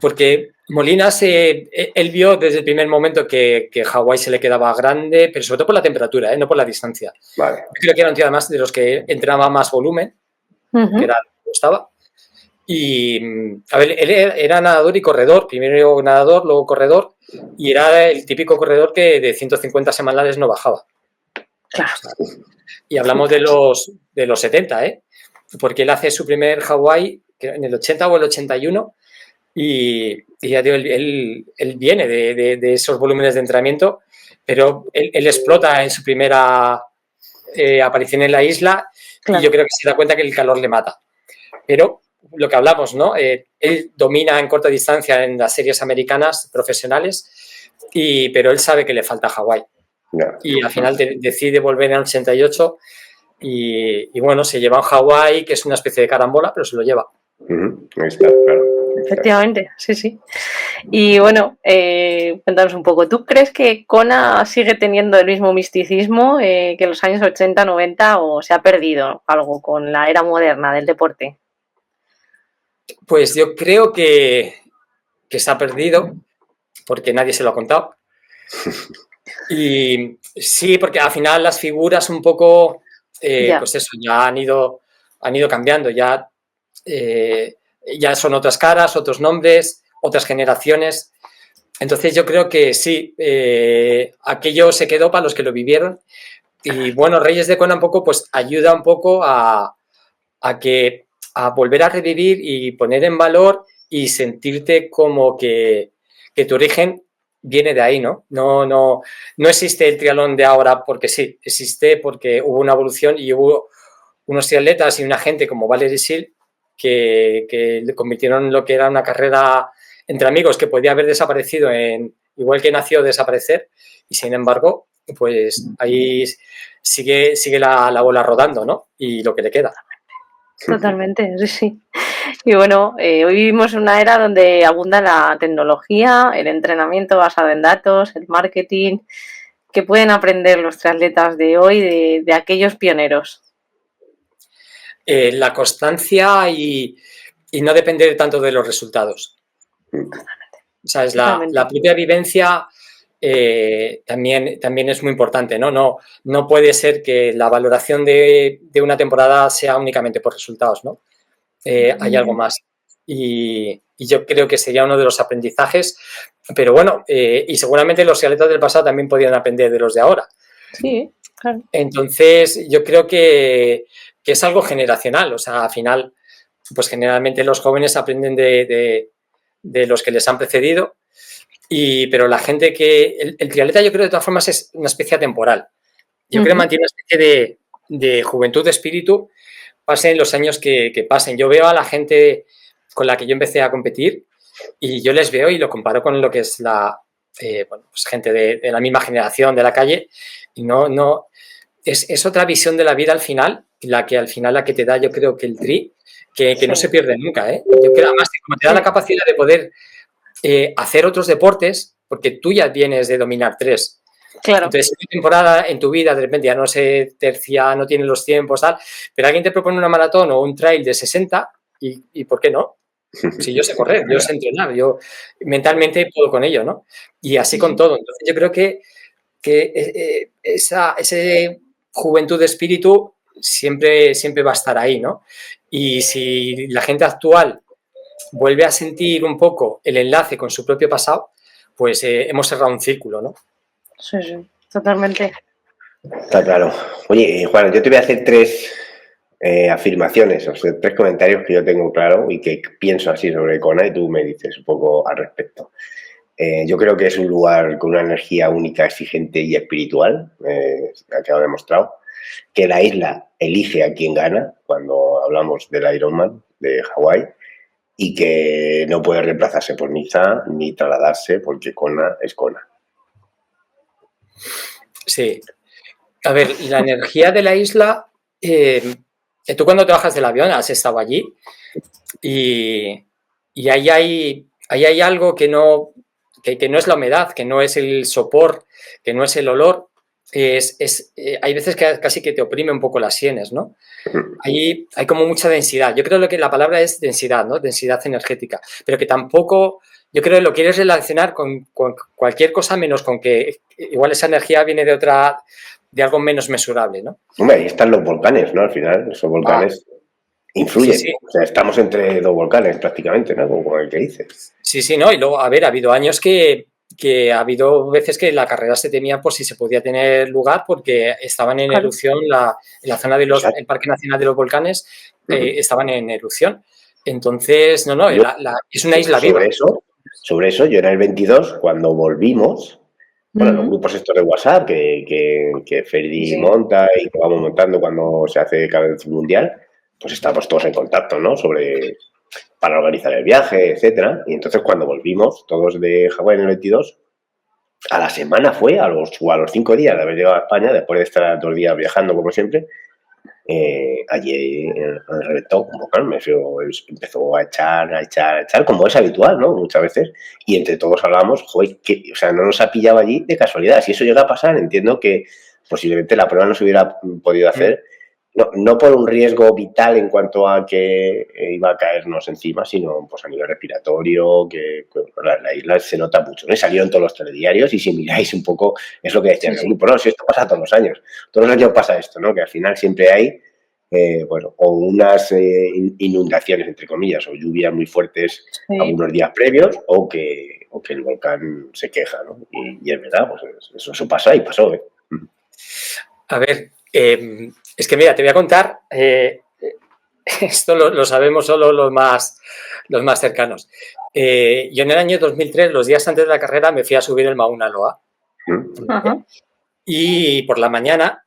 Porque Molina él vio desde el primer momento que Hawái se le quedaba grande, pero sobre todo por la temperatura, no por la distancia. Vale. Yo creo que era un tío además de los que entrenaba más volumen, que era lo que le gustaba. Y, a ver, él era nadador y corredor, primero nadador, luego corredor, y era el típico corredor que de 150 semanales no bajaba. Claro. O sea, y hablamos de los 70, porque él hace su primer Hawái en el 80 o el 81, y ya digo, él viene de esos volúmenes de entrenamiento, pero él explota en su primera aparición en la isla, claro. Y yo creo que se da cuenta que el calor le mata. Pero lo que hablamos, ¿no? Él domina en corta distancia en las series americanas profesionales, pero él sabe que le falta Hawái. Yeah. Y al final decide volver en el 88 y bueno, se lleva a Hawái, que es una especie de carambola, pero se lo lleva. Ahí está, claro. Efectivamente, sí. Y bueno, cuéntanos un poco, ¿tú crees que Kona sigue teniendo el mismo misticismo que en los años 80, 90 o se ha perdido algo con la era moderna del deporte? Pues yo creo que se ha perdido porque nadie se lo ha contado. Y sí, porque al final las figuras un poco, pues eso, ya han ido cambiando, ya son otras caras, otros nombres, otras generaciones. Entonces yo creo que sí, aquello se quedó para los que lo vivieron. Y bueno, Reyes de Kona un poco, pues ayuda un poco a volver a revivir y poner en valor y sentirte como que tu origen viene de ahí, ¿no? No existe el triatlón de ahora porque sí, existe porque hubo una evolución y hubo unos triatletas y una gente como Valerie Sil que le convirtieron en lo que era una carrera entre amigos que podía haber desaparecido igual que nació desaparecer, y sin embargo, pues ahí sigue la bola rodando, ¿no? Y lo que le queda. Totalmente, sí. Y bueno, hoy vivimos en una era donde abunda la tecnología, el entrenamiento basado en datos, el marketing. ¿Qué pueden aprender los triatletas de hoy de aquellos pioneros? La constancia y no depender tanto de los resultados. O sea, es la propia vivencia también es muy importante, ¿no? No puede ser que la valoración de una temporada sea únicamente por resultados, ¿no? Hay algo más. Y yo creo que sería uno de los aprendizajes, pero bueno, y seguramente los triatletas del pasado también podrían aprender de los de ahora. Sí, claro. Entonces, yo creo que es algo generacional, o sea, al final, pues generalmente los jóvenes aprenden de los que les han precedido, pero la gente el triatleta yo creo de todas formas es una especie temporal. Yo creo que mantiene una especie de juventud de espíritu, pasen los años que pasen. Yo veo a la gente con la que yo empecé a competir y yo les veo y lo comparo con lo que es pues gente de la misma generación de la calle y no es otra visión de la vida al final, la que te da yo creo que el tri, que no se pierde nunca, ¿eh? Yo creo además que como te da la capacidad de poder hacer otros deportes, porque tú ya vienes de dominar 3. Claro. Entonces, una temporada en tu vida, de repente ya no se tercia, no tiene los tiempos, tal, pero alguien te propone una maratón o un trail de 60 y ¿por qué no? Si yo sé correr, yo sé entrenar, yo mentalmente puedo con ello, ¿no? Y así con todo. Entonces, yo creo que esa juventud de espíritu siempre va a estar ahí, ¿no? Y si la gente actual vuelve a sentir un poco el enlace con su propio pasado, pues hemos cerrado un círculo, ¿no? Sí, totalmente. Está claro. Oye, Juan, yo te voy a hacer 3 afirmaciones, o sea, 3 comentarios que yo tengo claro y que pienso así sobre Kona y tú me dices un poco al respecto. Yo creo que es un lugar con una energía única, exigente y espiritual, ha quedado demostrado, que la isla elige a quien gana cuando hablamos del Ironman de Hawái y que no puede reemplazarse por Niza ni trasladarse porque Kona es Kona. Sí. A ver, la energía de la isla, tú cuando trabajas del avión has estado allí y ahí hay algo que no es la humedad, que no es el sopor, que no es el olor. Hay veces que casi que te oprime un poco las sienes, ¿no? Hay como mucha densidad. Yo creo que la palabra es densidad, ¿no? Densidad energética. Pero que tampoco, yo creo que lo quieres relacionar con cualquier cosa menos con que igual esa energía viene de algo menos mesurable, ¿no? Hombre, ahí están los volcanes, ¿no? Al final, esos volcanes influyen. Sí. O sea, estamos entre dos volcanes prácticamente, ¿no? Como el que dices. Sí, ¿no? Y luego, a ver, ha habido años que ha habido veces que la carrera se temía por si se podía tener lugar porque estaban en erupción en la zona del Parque Nacional de los Volcanes, estaban en erupción. Entonces, no, es una isla viva. Sobre eso, yo en el 22, cuando volvimos, bueno, los grupos estos de WhatsApp que Ferdi monta y que vamos montando cuando se hace cada vez un mundial, pues estamos todos en contacto, ¿no? Para organizar el viaje, etcétera. Y entonces cuando volvimos, todos de Hawái en el 22, a la semana fue, a los 5 días de haber llegado a España, después de estar 2 días viajando como siempre, allí reventó un volcán, empezó a echar, como es habitual, ¿no? Muchas veces, y entre todos hablábamos, joder, o sea, no nos ha pillado allí de casualidad. Si eso llega a pasar, entiendo que posiblemente la prueba no se hubiera podido hacer, no por un riesgo vital en cuanto a que iba a caernos encima, sino pues a nivel respiratorio, que la isla se nota mucho, ¿no? Y salieron todos los telediarios y si miráis un poco, es lo que decían en el grupo, no, si esto pasa todos los años pasa esto, ¿no? Que al final siempre hay, o unas inundaciones, entre comillas, o lluvias muy fuertes algunos días previos, o que el volcán se queja, ¿no? Y es verdad, pues eso pasa y pasó, ¿eh? A ver, es que mira, te voy a contar, esto lo sabemos solo los más cercanos. Yo en el año 2003, los días antes de la carrera, me fui a subir el Mauna Loa. Y por la mañana,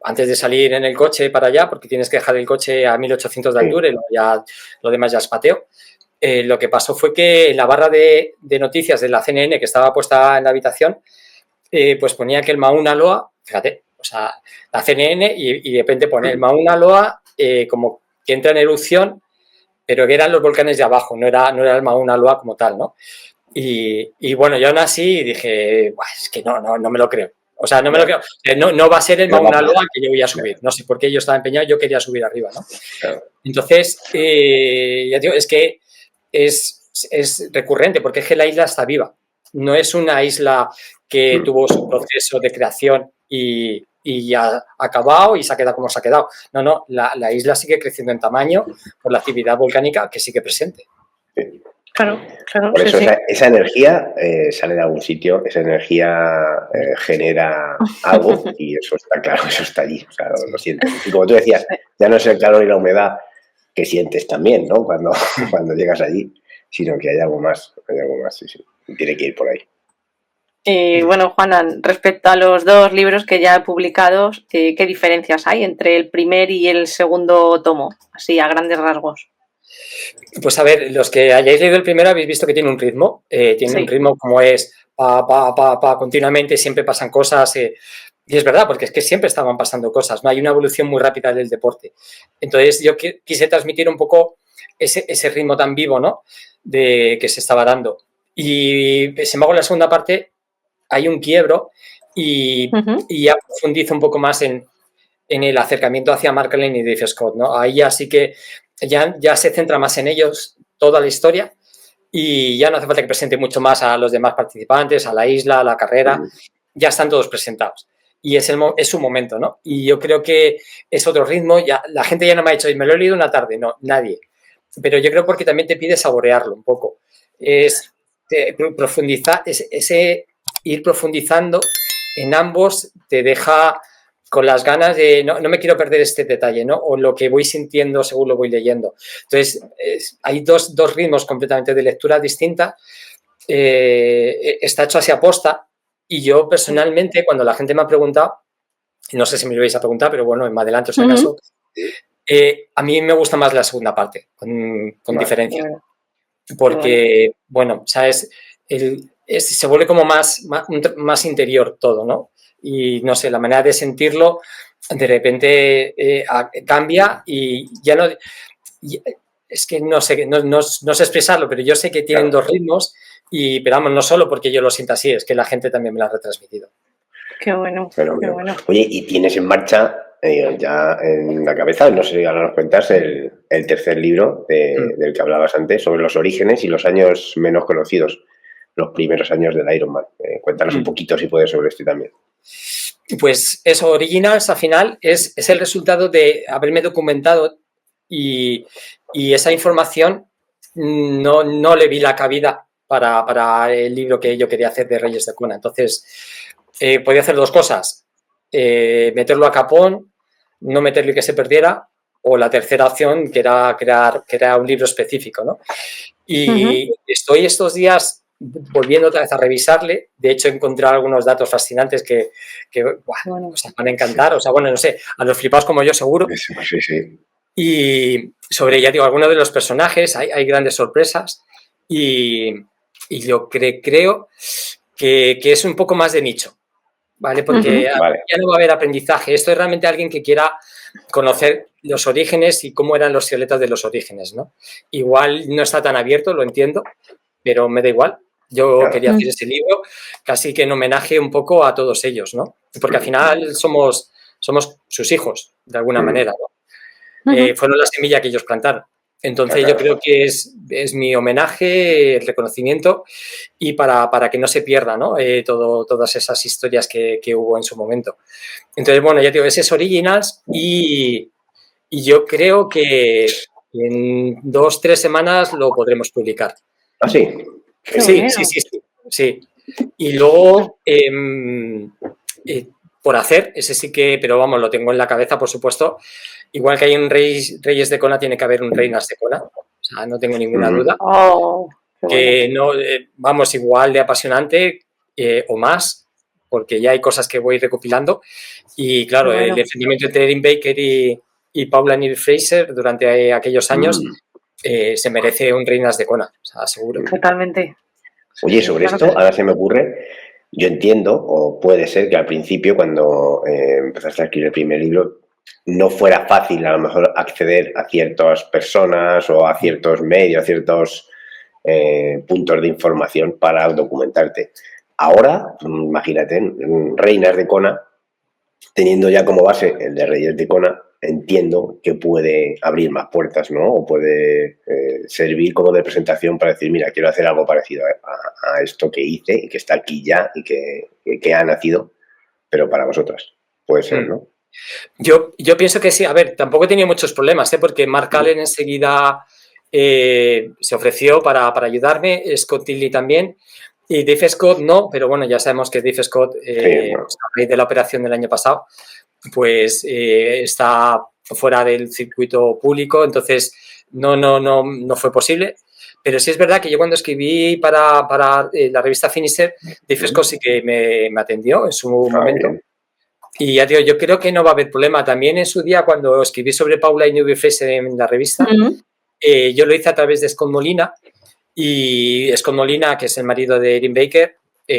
antes de salir en el coche para allá, porque tienes que dejar el coche a 1800 de altura y lo demás ya es pateo, lo que pasó fue que en la barra de noticias de la CNN que estaba puesta en la habitación, pues ponía que el Mauna Loa, fíjate, o sea, la CNN y de repente pone el Mauna Loa como que entra en erupción, pero que eran los volcanes de abajo, no era el Mauna Loa como tal, ¿no? Y bueno, yo aún así dije, es que no me lo creo. O sea, no me lo creo. No va a ser el Mauna Loa que yo voy a subir. No sé por qué yo estaba empeñado, yo quería subir arriba, ¿no? Entonces, ya digo, es que es recurrente porque es que la isla está viva. No es una isla que tuvo su proceso de creación y ya ha acabado y se ha quedado como se ha quedado. No, la isla sigue creciendo en tamaño por la actividad volcánica que sigue presente. Claro. Por eso esa energía sale de algún sitio, esa energía genera algo y eso está claro, eso está allí, o sea, lo sientes. Y como tú decías, ya no es el calor y la humedad que sientes también, ¿no? Cuando llegas allí, sino que hay algo más, sí. Tiene que ir por ahí. Y bueno, Juana, respecto a los 2 libros que ya he publicado, ¿qué diferencias hay entre el primer y el segundo tomo? Así, a grandes rasgos. Pues a ver, los que hayáis leído el primero habéis visto que tiene un ritmo. Un ritmo como es continuamente, siempre pasan cosas. Y es verdad, porque es que siempre estaban pasando cosas, ¿no? Hay una evolución muy rápida del deporte. Entonces, yo quise transmitir un poco ese ritmo tan vivo, ¿no? Que se estaba dando. Y sin embargo, en la segunda parte hay un quiebro y ya profundizo un poco más en el acercamiento hacia Mark Allen y Dave Scott, ¿no? Ahí ya sí que ya se centra más en ellos toda la historia y ya no hace falta que presente mucho más a los demás participantes, a la isla, a la carrera, ya están todos presentados. Y es su momento, ¿no? Y yo creo que es otro ritmo, ya la gente ya no me ha dicho, me lo he leído una tarde, no, nadie. Pero yo creo porque también te pide saborearlo un poco. Es profundizar, ese ir profundizando en ambos te deja con las ganas de no me quiero perder este detalle, ¿no? O lo que voy sintiendo según lo voy leyendo. Entonces, hay dos ritmos completamente de lectura distinta está hecho así a posta. Y yo personalmente, cuando la gente me ha preguntado, no sé si me lo vais a preguntar, pero bueno, me adelanto si acaso, a mí me gusta más la segunda parte, con diferencia. Porque, bueno, ¿sabes? Se vuelve como más interior todo, ¿no? Y no sé, la manera de sentirlo de repente cambia y ya no... Es que no sé, no sé expresarlo, pero yo sé que tienen dos ritmos, pero vamos, no solo porque yo lo sienta así, es que la gente también me lo ha retransmitido. Qué bueno, qué bueno. Oye, y tienes en marcha ya en la cabeza, no sé si ahora nos cuentas, el tercer libro del que hablabas antes, sobre los orígenes y los años menos conocidos, los primeros años del Ironman. Cuéntanos un poquito, si puedes, sobre este también. Pues eso, Originals, al final, es el resultado de haberme documentado y esa información no le vi la cabida para el libro que yo quería hacer de Reyes de Kona. Entonces, podía hacer dos cosas, meterlo a capón, no meterlo y que se perdiera, o la tercera opción, que era crear un libro específico, ¿no? Y estoy estos días volviendo otra vez a revisarle. De hecho, he encontrado algunos datos fascinantes que bueno, os van a encantar. O sea, bueno, no sé, a los flipados como yo seguro. Sí, sí. Y sobre, ya digo, algunos de los personajes hay grandes sorpresas y yo creo que es un poco más de nicho, ¿vale? Porque ya no va a haber aprendizaje. Esto es realmente alguien que quiera conocer los orígenes y cómo eran los violetas de los orígenes, ¿no? Igual no está tan abierto, lo entiendo, pero me da igual. Yo quería hacer ese libro casi que en homenaje un poco a todos ellos, ¿no? Porque al final somos sus hijos, de alguna manera, ¿no? Fueron la semilla que ellos plantaron. Entonces yo creo que es mi homenaje, el reconocimiento y para que no se pierda, ¿no? Todas esas historias que hubo en su momento. Entonces, bueno, ya digo, ese es Originals y yo creo que en 2-3 semanas lo podremos publicar. ¿Ah, sí? Sí. Y luego, por hacer, ese sí que, pero vamos, lo tengo en la cabeza, por supuesto. Igual que hay un Reyes de Kona, tiene que haber un Reinas de Kona. O sea, no tengo ninguna duda. Que no, vamos, igual de apasionante o más, porque ya hay cosas que voy recopilando. Y claro, el enfrentamiento entre Erin Baker y Paula Neal Fraser durante aquellos años se merece un Reinas de Kona, o sea, seguro. Totalmente. Oye, sobre esto, ahora se me ocurre, yo entiendo, o puede ser que al principio, cuando empezaste a escribir el primer libro, no fuera fácil a lo mejor acceder a ciertas personas o a ciertos medios, a ciertos puntos de información para documentarte. Ahora, imagínate, Reinas de Kona, teniendo ya como base el de Reyes de Kona, entiendo que puede abrir más puertas, ¿no? O puede servir como de presentación para decir, mira, quiero hacer algo parecido a esto que hice y que está aquí ya y que ha nacido, pero para vosotras. Puede ser, ¿no? Yo pienso que sí. A ver, tampoco he tenido muchos problemas, porque Mark Allen enseguida se ofreció para ayudarme, Scott Tilley también, y Dave Scott no, pero bueno, ya sabemos que Dave Scott, a raíz de la operación del año pasado, pues está fuera del circuito público, entonces no fue posible. Pero sí es verdad que yo cuando escribí para la revista Finisher, Dave Scott sí que me atendió en su momento. Bien. Y ya digo, yo creo que no va a haber problema. También en su día, cuando escribí sobre Paula y Newby Fraser en la revista, yo lo hice a través de Scott Molina. Y Scott Molina, que es el marido de Erin Baker,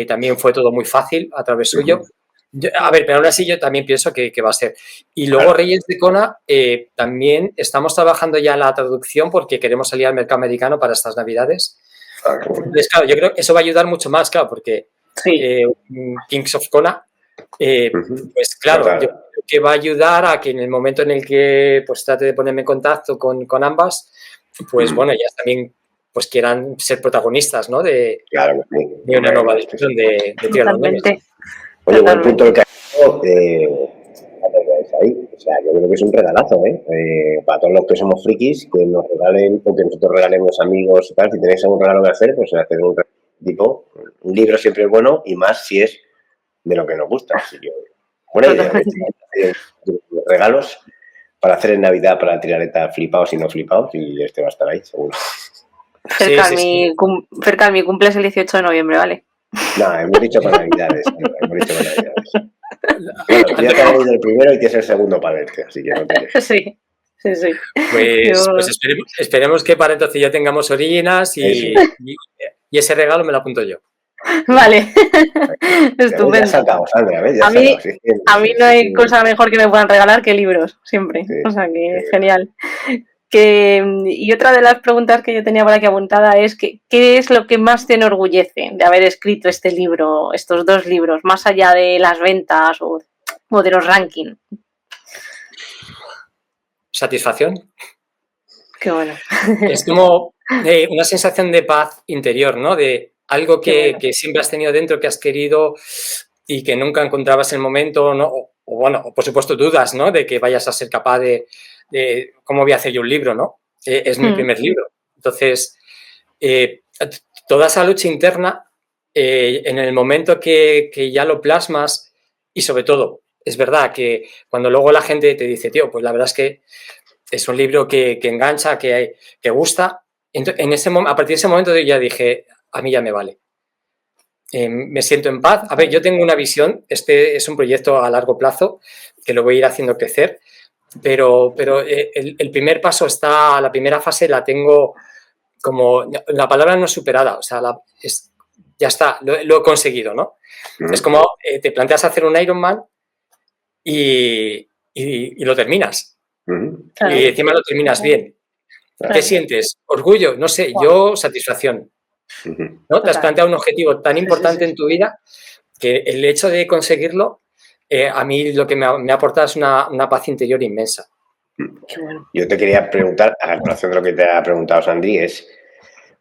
también fue todo muy fácil a través suyo. A ver, pero aún así yo también pienso que va a ser. Y luego Reyes de Kona, también estamos trabajando ya en la traducción porque queremos salir al mercado americano para estas Navidades. Entonces, claro, yo creo que eso va a ayudar mucho más, claro, porque Kings of Kona, pues claro, yo creo que va a ayudar a que en el momento en el que pues trate de ponerme en contacto con ambas, pues bueno, ellas también pues quieran ser protagonistas, ¿no? De una nueva edición de Tierra Totalmente. Oye, buen punto el que ahí. O sea, yo creo que es un regalazo, para todos los que somos frikis, que nos regalen o que nosotros regalemos amigos y tal. Si tenéis algún regalo que hacer, pues hacer un tipo. Un libro siempre es bueno y más si es de lo que nos gusta. Así que, buena idea. Regalos para hacer en Navidad para la tiraleta flipados y no flipados, y este va a estar ahí, seguro. Cerca mi cumple es el 18 de noviembre, ¿vale? No, hemos dicho para Navidades. Hemos dicho para Navidades. Bueno, tú ya te has leído el primero y tienes el segundo para verte, así que no te quejes. Sí. Pues esperemos que para entonces ya tengamos Orígenes y ese regalo me lo apunto yo. Vale, estupendo. Ya sacamos, Sandra, ¿ves? A mí no hay cosa mejor que me puedan regalar que libros, siempre. Sí, o sea que genial. Y otra de las preguntas que yo tenía por aquí apuntada es ¿qué es lo que más te enorgullece de haber escrito este libro, estos 2 libros, más allá de las ventas o de los rankings? Satisfacción. Qué bueno. Es como una sensación de paz interior, ¿no? De algo que siempre has tenido dentro, que has querido y que nunca encontrabas el momento, ¿no? O bueno, por supuesto dudas, ¿no? De que vayas a ser capaz de cómo voy a hacer yo un libro, ¿no? Es mi primer libro. Entonces, toda esa lucha interna, en el momento que ya lo plasmas y sobre todo, es verdad que cuando luego la gente te dice, tío, pues la verdad es que es un libro que engancha, que gusta, a partir de ese momento ya dije, a mí ya me vale. Me siento en paz. A ver, yo tengo una visión, este es un proyecto a largo plazo que lo voy a ir haciendo crecer, pero el primer paso está, la primera fase la tengo como, la palabra no es superada, o sea, ya está, lo he conseguido, ¿no? Es como te planteas hacer un Ironman y lo terminas. Claro. Y encima lo terminas bien. ¿Qué sientes? ¿Orgullo? No sé, yo satisfacción. ¿No? Te has planteado un objetivo tan importante en tu vida que el hecho de conseguirlo, a mí lo que me ha aportado es una paz interior inmensa. Qué bueno. Yo te quería preguntar, a la colación de lo que te ha preguntado Sandri, es,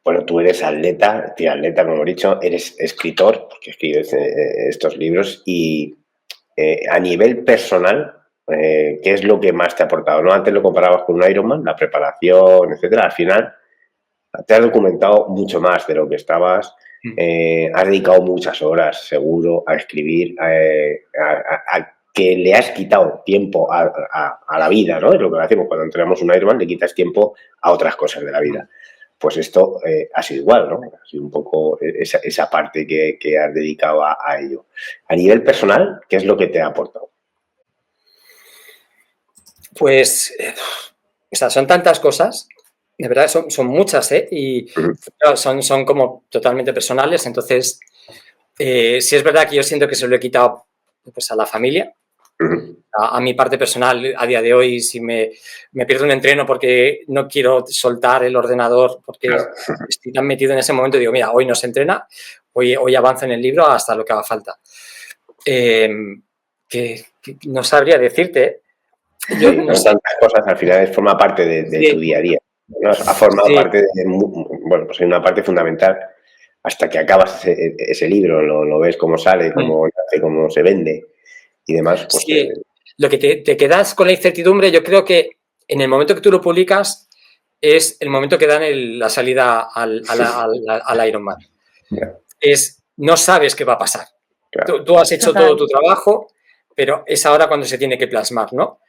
bueno, tú eres atleta, como hemos dicho, eres escritor, porque escribes estos libros, y a nivel personal, ¿qué es lo que más te ha aportado? ¿No? Antes lo comparabas con un Ironman, la preparación, etcétera. Al final te has documentado mucho más de lo que estabas, has dedicado muchas horas, seguro, a escribir, a que le has quitado tiempo a la vida, ¿no? Es lo que hacemos cuando entrenamos un Ironman, le quitas tiempo a otras cosas de la vida. Pues esto ha sido igual, ¿no? Ha sido un poco esa parte que has dedicado a ello. A nivel personal, ¿qué es lo que te ha aportado? Pues, o sea, son tantas cosas, de verdad son muchas, y claro, son como totalmente personales, entonces sí es verdad que yo siento que se lo he quitado pues, a la familia, a mi parte personal. A día de hoy, si me pierdo un entreno porque no quiero soltar el ordenador, porque estoy tan metido en ese momento, digo, mira, hoy no se entrena, hoy avanzo en el libro hasta lo que haga falta. Que no sabría decirte. Yo no sé. Tantas cosas al final forma parte de tu día a día, ¿no? Ha formado parte bueno, pues hay una parte fundamental hasta que acabas ese libro, lo ves cómo sale, cómo nace, cómo se vende y demás. Pues lo que te quedas con la incertidumbre, yo creo que en el momento que tú lo publicas es el momento que dan la salida al Ironman. No sabes qué va a pasar. Claro. Tú has hecho todo tu trabajo, pero es ahora cuando se tiene que plasmar, ¿no?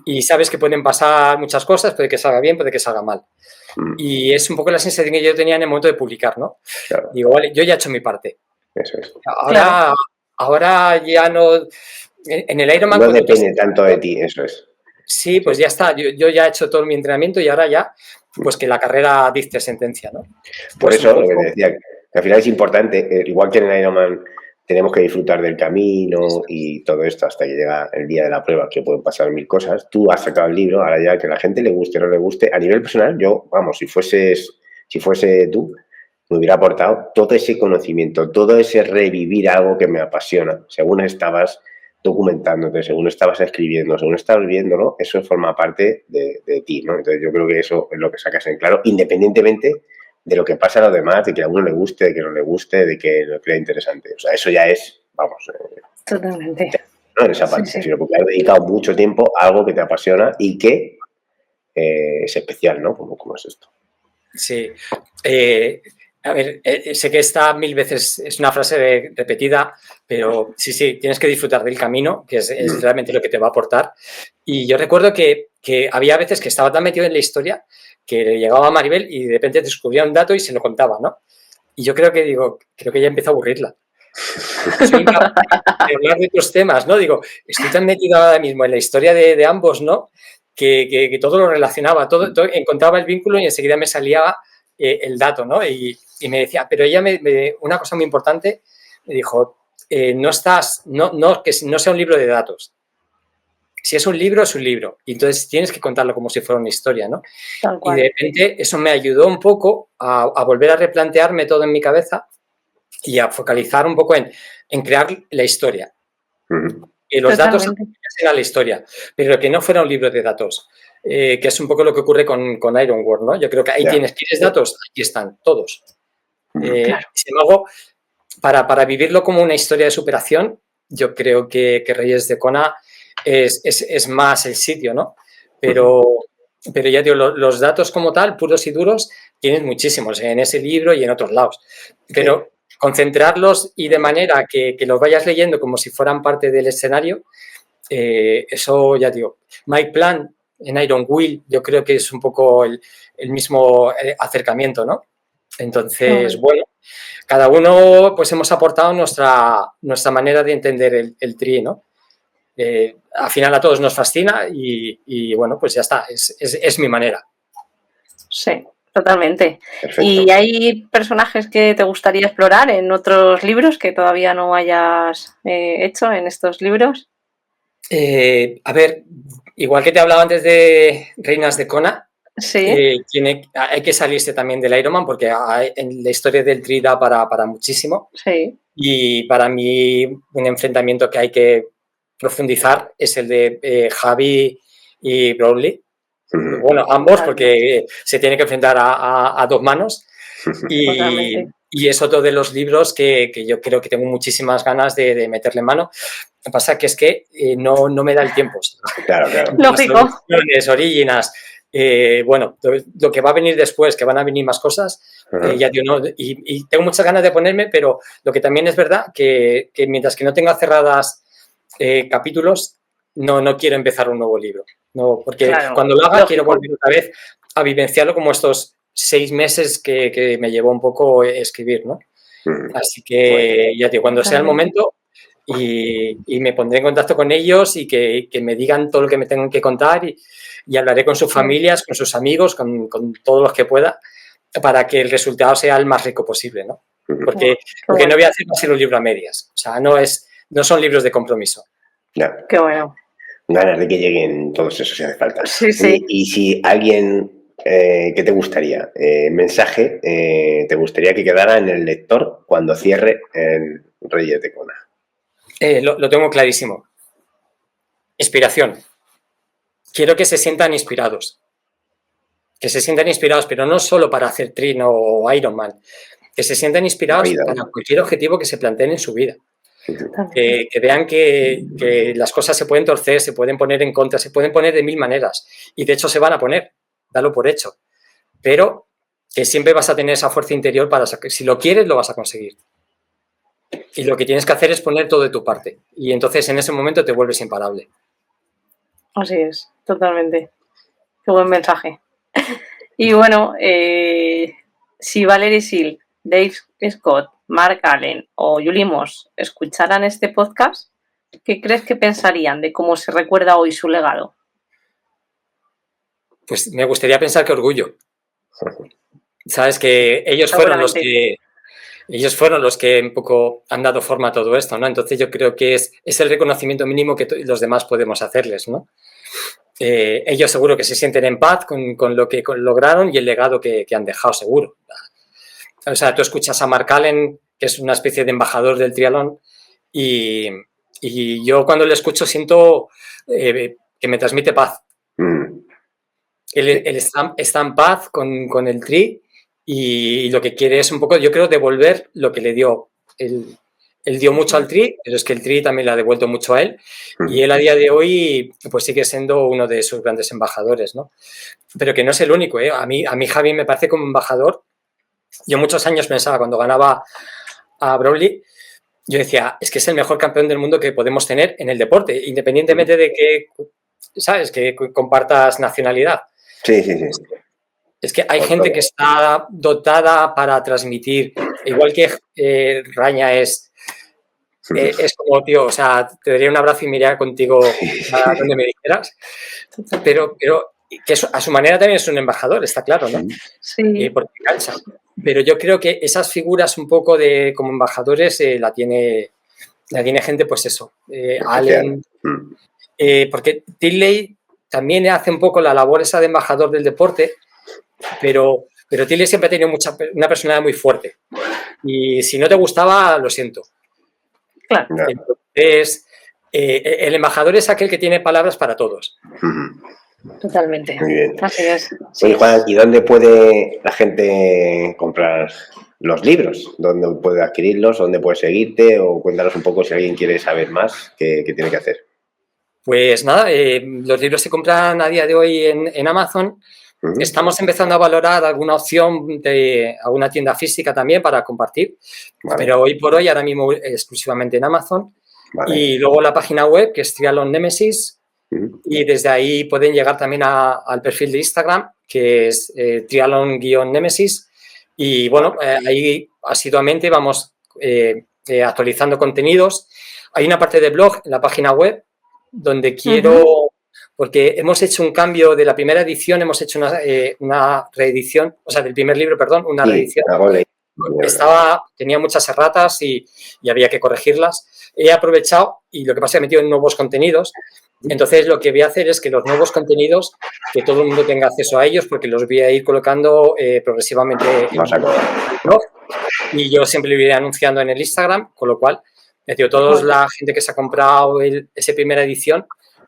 Y sabes que pueden pasar muchas cosas, puede que salga bien, puede que salga mal. Y es un poco la sensación que yo tenía en el momento de publicar, ¿no? Claro. Digo, vale, yo ya he hecho mi parte. Eso es. Ahora ya no... En el Ironman... No depende tanto de ti, eso es. Sí, pues ya está. Yo ya he hecho todo mi entrenamiento y ahora ya, pues que la carrera dicte sentencia, ¿no? Por eso, lo que decía, que al final es importante, igual que en el Ironman tenemos que disfrutar del camino y todo esto hasta que llega el día de la prueba, que pueden pasar 1000 cosas. Tú has sacado el libro, ahora ya que a la gente le guste o no le guste. A nivel personal, yo, vamos, si fuese tú, me hubiera aportado todo ese conocimiento, todo ese revivir algo que me apasiona. Según estabas documentándote, según estabas escribiendo, según estabas viéndolo, eso forma parte de ti, ¿no? Entonces yo creo que eso es lo que sacas en claro, independientemente de lo que pasa a los demás, de que a uno le guste, de que no le guste, de que lo crea interesante. O sea, eso ya es, vamos... Totalmente. No en esa parte, sino porque has dedicado mucho tiempo a algo que te apasiona y que es especial, ¿no? Como es esto. Sí. A ver, sé que está 1000 veces, es una frase repetida, pero sí, tienes que disfrutar del camino, que es realmente lo que te va a aportar. Y yo recuerdo que había veces que estaba tan metido en la historia que le llegaba a Maribel y de repente descubría un dato y se lo contaba, ¿no? Y yo creo que ya empezó a aburrirla. Soy incapaz de hablar de otros temas, ¿no? Digo, estoy tan metido ahora mismo en la historia de ambos, ¿no? Que todo lo relacionaba, todo, encontraba el vínculo y enseguida me salía el dato, ¿no? Y me decía, pero ella una cosa muy importante, me dijo, que no sea un libro de datos. Si es un libro, es un libro. Y entonces tienes que contarlo como si fuera una historia, ¿no? Y de repente eso me ayudó un poco a volver a replantearme todo en mi cabeza y a focalizar un poco en crear la historia. Y los datos eran la historia, pero que no fuera un libro de datos, que es un poco lo que ocurre con Ironworld, ¿no? Yo creo que ahí ¿quieres datos? Aquí están, todos. Claro. Sin embargo, para vivirlo como una historia de superación, yo creo que Reyes de Kona es más el sitio, ¿no? Pero ya digo, los datos como tal, puros y duros, tienes muchísimos en ese libro y en otros lados. Pero concentrarlos y de manera que los vayas leyendo como si fueran parte del escenario, eso ya digo. Mike Plant en Iron Will, yo creo que es un poco el mismo acercamiento, ¿no? Entonces, bueno, cada uno pues hemos aportado nuestra manera de entender el tri, ¿no? Al final a todos nos fascina y bueno, pues ya está, es mi manera. Sí, totalmente. Perfecto. ¿Y hay personajes que te gustaría explorar en otros libros que todavía no hayas hecho en estos libros? A ver, igual que te hablaba antes de Reinas de Kona, sí. Hay que salirse también del Iron Man porque en la historia del tri da para muchísimo. Sí. Y para mí un enfrentamiento que hay que profundizar es el de Javi y Broly. Bueno, ambos, porque se tiene que enfrentar a dos manos. Y es otro de los libros que yo creo que tengo muchísimas ganas de meterle mano. Lo que pasa que es que no me da el tiempo. Claro. Lógico. Orígenes, bueno, lo que va a venir después, que van a venir más cosas, ya digo, no, y tengo muchas ganas de ponerme, pero lo que también es verdad que mientras que no tenga cerradas capítulos, no quiero empezar un nuevo libro. No, porque cuando lo haga quiero volver otra vez a vivenciarlo como estos 6 meses que me llevó un poco escribir, ¿no? Así que ya digo, cuando sea el momento y me pondré en contacto con ellos y que me digan todo lo que me tengan que contar y hablaré con sus familias, con sus amigos, con todos los que pueda, para que el resultado sea el más rico posible, ¿no? Porque lo que no voy a hacer va a ser un libro a medias. O sea, no son libros de compromiso. Ya. Qué bueno. Ganas de que lleguen todos esos si hace falta. Sí. Y si alguien, ¿qué te gustaría? Mensaje, ¿te gustaría que quedara en el lector cuando cierre el Reyes de Kona? Lo tengo clarísimo. Inspiración. Quiero que se sientan inspirados. Que se sientan inspirados, pero no solo para hacer Trino o Iron Man. Que se sientan inspirados para cualquier objetivo que se planteen en su vida. Que vean que las cosas se pueden torcer, se pueden poner en contra, se pueden poner de 1000 maneras. Y de hecho se van a poner, dalo por hecho. Pero que siempre vas a tener esa fuerza interior para si lo quieres, lo vas a conseguir. Y lo que tienes que hacer es poner todo de tu parte. Y entonces en ese momento te vuelves imparable. Así es, totalmente. Qué buen mensaje. Y bueno, si Valerie Sil, Dave Scott, Mark Allen o Julie Moss escucharan este podcast, ¿qué crees que pensarían de cómo se recuerda hoy su legado? Pues me gustaría pensar que orgullo. Sabes que ellos fueron los que un poco han dado forma a todo esto, ¿no? Entonces yo creo que es el reconocimiento mínimo que los demás podemos hacerles, ¿no? Ellos seguro que se sienten en paz con lo que lograron y el legado que han dejado, seguro. O sea, tú escuchas a Mark Allen, que es una especie de embajador del triatlón, y yo cuando le escucho siento que me transmite paz. Él está en paz con el tri y lo que quiere es un poco, yo creo, devolver lo que le dio. Él dio mucho al tri, pero es que el tri también le ha devuelto mucho a él y él a día de hoy pues sigue siendo uno de sus grandes embajadores, ¿no? Pero que no es el único, ¿eh? A mí Javi me parece como embajador. Yo muchos años pensaba, cuando ganaba a Broly, yo decía, es que es el mejor campeón del mundo que podemos tener en el deporte, independientemente de que, ¿sabes?, que compartas nacionalidad. Sí. Es que hay gente que está dotada para transmitir, igual que Raña es como, tío, o sea, te daría un abrazo y me iría contigo a donde me dijeras, pero que a su manera también es un embajador, está claro, ¿no? Sí. Porque cansa. Pero yo creo que esas figuras un poco como embajadores la tiene gente, pues eso, Allen, porque Tilley también hace un poco la labor esa de embajador del deporte, pero Tilley siempre ha tenido una personalidad muy fuerte. Y si no te gustaba, lo siento. Claro. Entonces, el embajador es aquel que tiene palabras para todos. Totalmente. Muy bien. Así es. Oye, Juan, ¿y dónde puede la gente comprar los libros? ¿Dónde puede adquirirlos? ¿Dónde puede seguirte? O cuéntanos un poco si alguien quiere saber más, ¿qué tiene que hacer? Pues nada, los libros se compran a día de hoy en Amazon. Estamos empezando a valorar alguna opción de alguna tienda física también para compartir, pero hoy por hoy, ahora mismo exclusivamente en Amazon. Y luego la página web, que es Triathlon Nemesis, y desde ahí pueden llegar también al perfil de Instagram, que es Triathlon-Nemesis. Y bueno, ahí asiduamente vamos actualizando contenidos. Hay una parte de blog en la página web donde quiero... Porque hemos hecho un cambio de la primera edición, hemos hecho una reedición, o sea, del primer libro, perdón, una reedición. Tenía muchas erratas y había que corregirlas. He aprovechado y lo que pasa es que he metido en nuevos contenidos. Entonces, lo que voy a hacer es que los nuevos contenidos, que todo el mundo tenga acceso a ellos, porque los voy a ir colocando progresivamente en el blog. Y yo siempre lo iré anunciando en el Instagram, con lo cual, toda la gente que se ha comprado esa primera edición,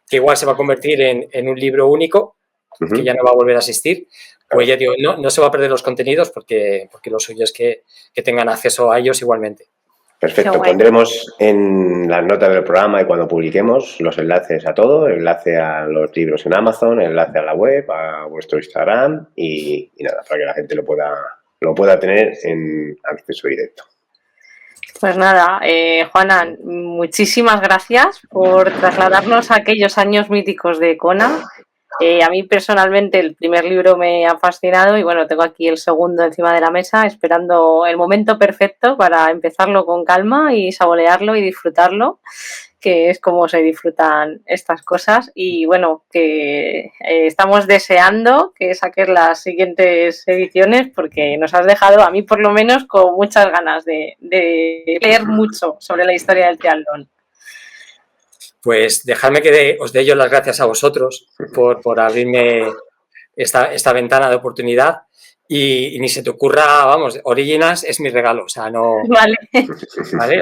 que igual se va a convertir en un libro único, que ya no va a volver a existir, pues ya digo, no se va a perder los contenidos porque lo suyo es que tengan acceso a ellos igualmente. Perfecto, pondremos en las notas del programa y cuando publiquemos los enlaces a todo, enlace a los libros en Amazon, enlace a la web, a vuestro Instagram y nada, para que la gente lo pueda tener en acceso directo. Pues nada, Juana, muchísimas gracias por trasladarnos a aquellos años míticos de Kona. A mí personalmente el primer libro me ha fascinado y bueno, tengo aquí el segundo encima de la mesa esperando el momento perfecto para empezarlo con calma y saborearlo y disfrutarlo, que es como se disfrutan estas cosas. Y bueno, que estamos deseando que saques las siguientes ediciones porque nos has dejado, a mí por lo menos, con muchas ganas de leer mucho sobre la historia del triatlón. Pues dejadme que os dé yo las gracias a vosotros por abrirme esta ventana de oportunidad y ni se te ocurra, vamos, Originals es mi regalo, o sea, no... Vale,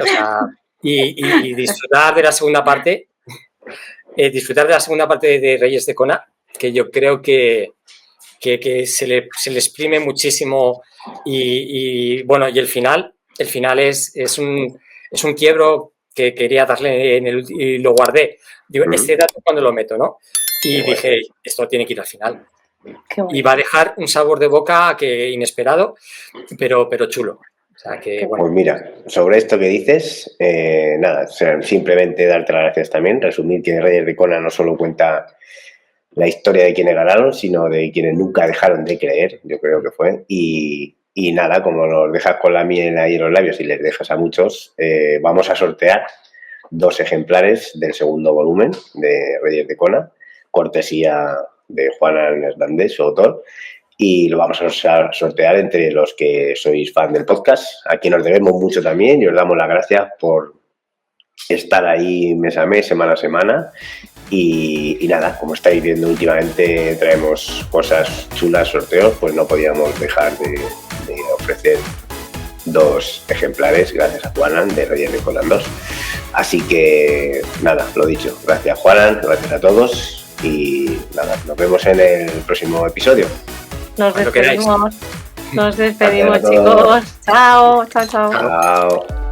o sea, y disfrutar de la segunda parte, de Reyes de Kona, que yo creo que se le exprime muchísimo y bueno, y el final es un quiebro que quería darle y lo guardé. Digo, este dato cuando lo meto, ¿no? Y dije, esto tiene que ir al final. Y va a dejar un sabor de boca inesperado, pero chulo. O sea que, bueno. Pues mira, sobre esto que dices, nada, simplemente darte las gracias también, resumir que Reyes de Kona no solo cuenta la historia de quienes ganaron, sino de quienes nunca dejaron de creer, yo creo que fue, y nada, como nos dejas con la miel ahí en los labios y les dejas a muchos, vamos a sortear 2 ejemplares del segundo volumen de Reyes de Kona, cortesía de Juan Hernández, su autor, y lo vamos a sortear entre los que sois fan del podcast, a quien nos debemos mucho también y os damos las gracias por estar ahí mes a mes, semana a semana. Y nada, como estáis viendo últimamente traemos cosas chulas, sorteos, pues no podíamos dejar de ofrecer 2 ejemplares gracias a Juanan de Reyes de Kona 2. Así que nada, lo dicho, gracias Juanan, gracias a todos y nada, nos vemos en el próximo episodio. Nos despedimos chicos. Chao. Chao.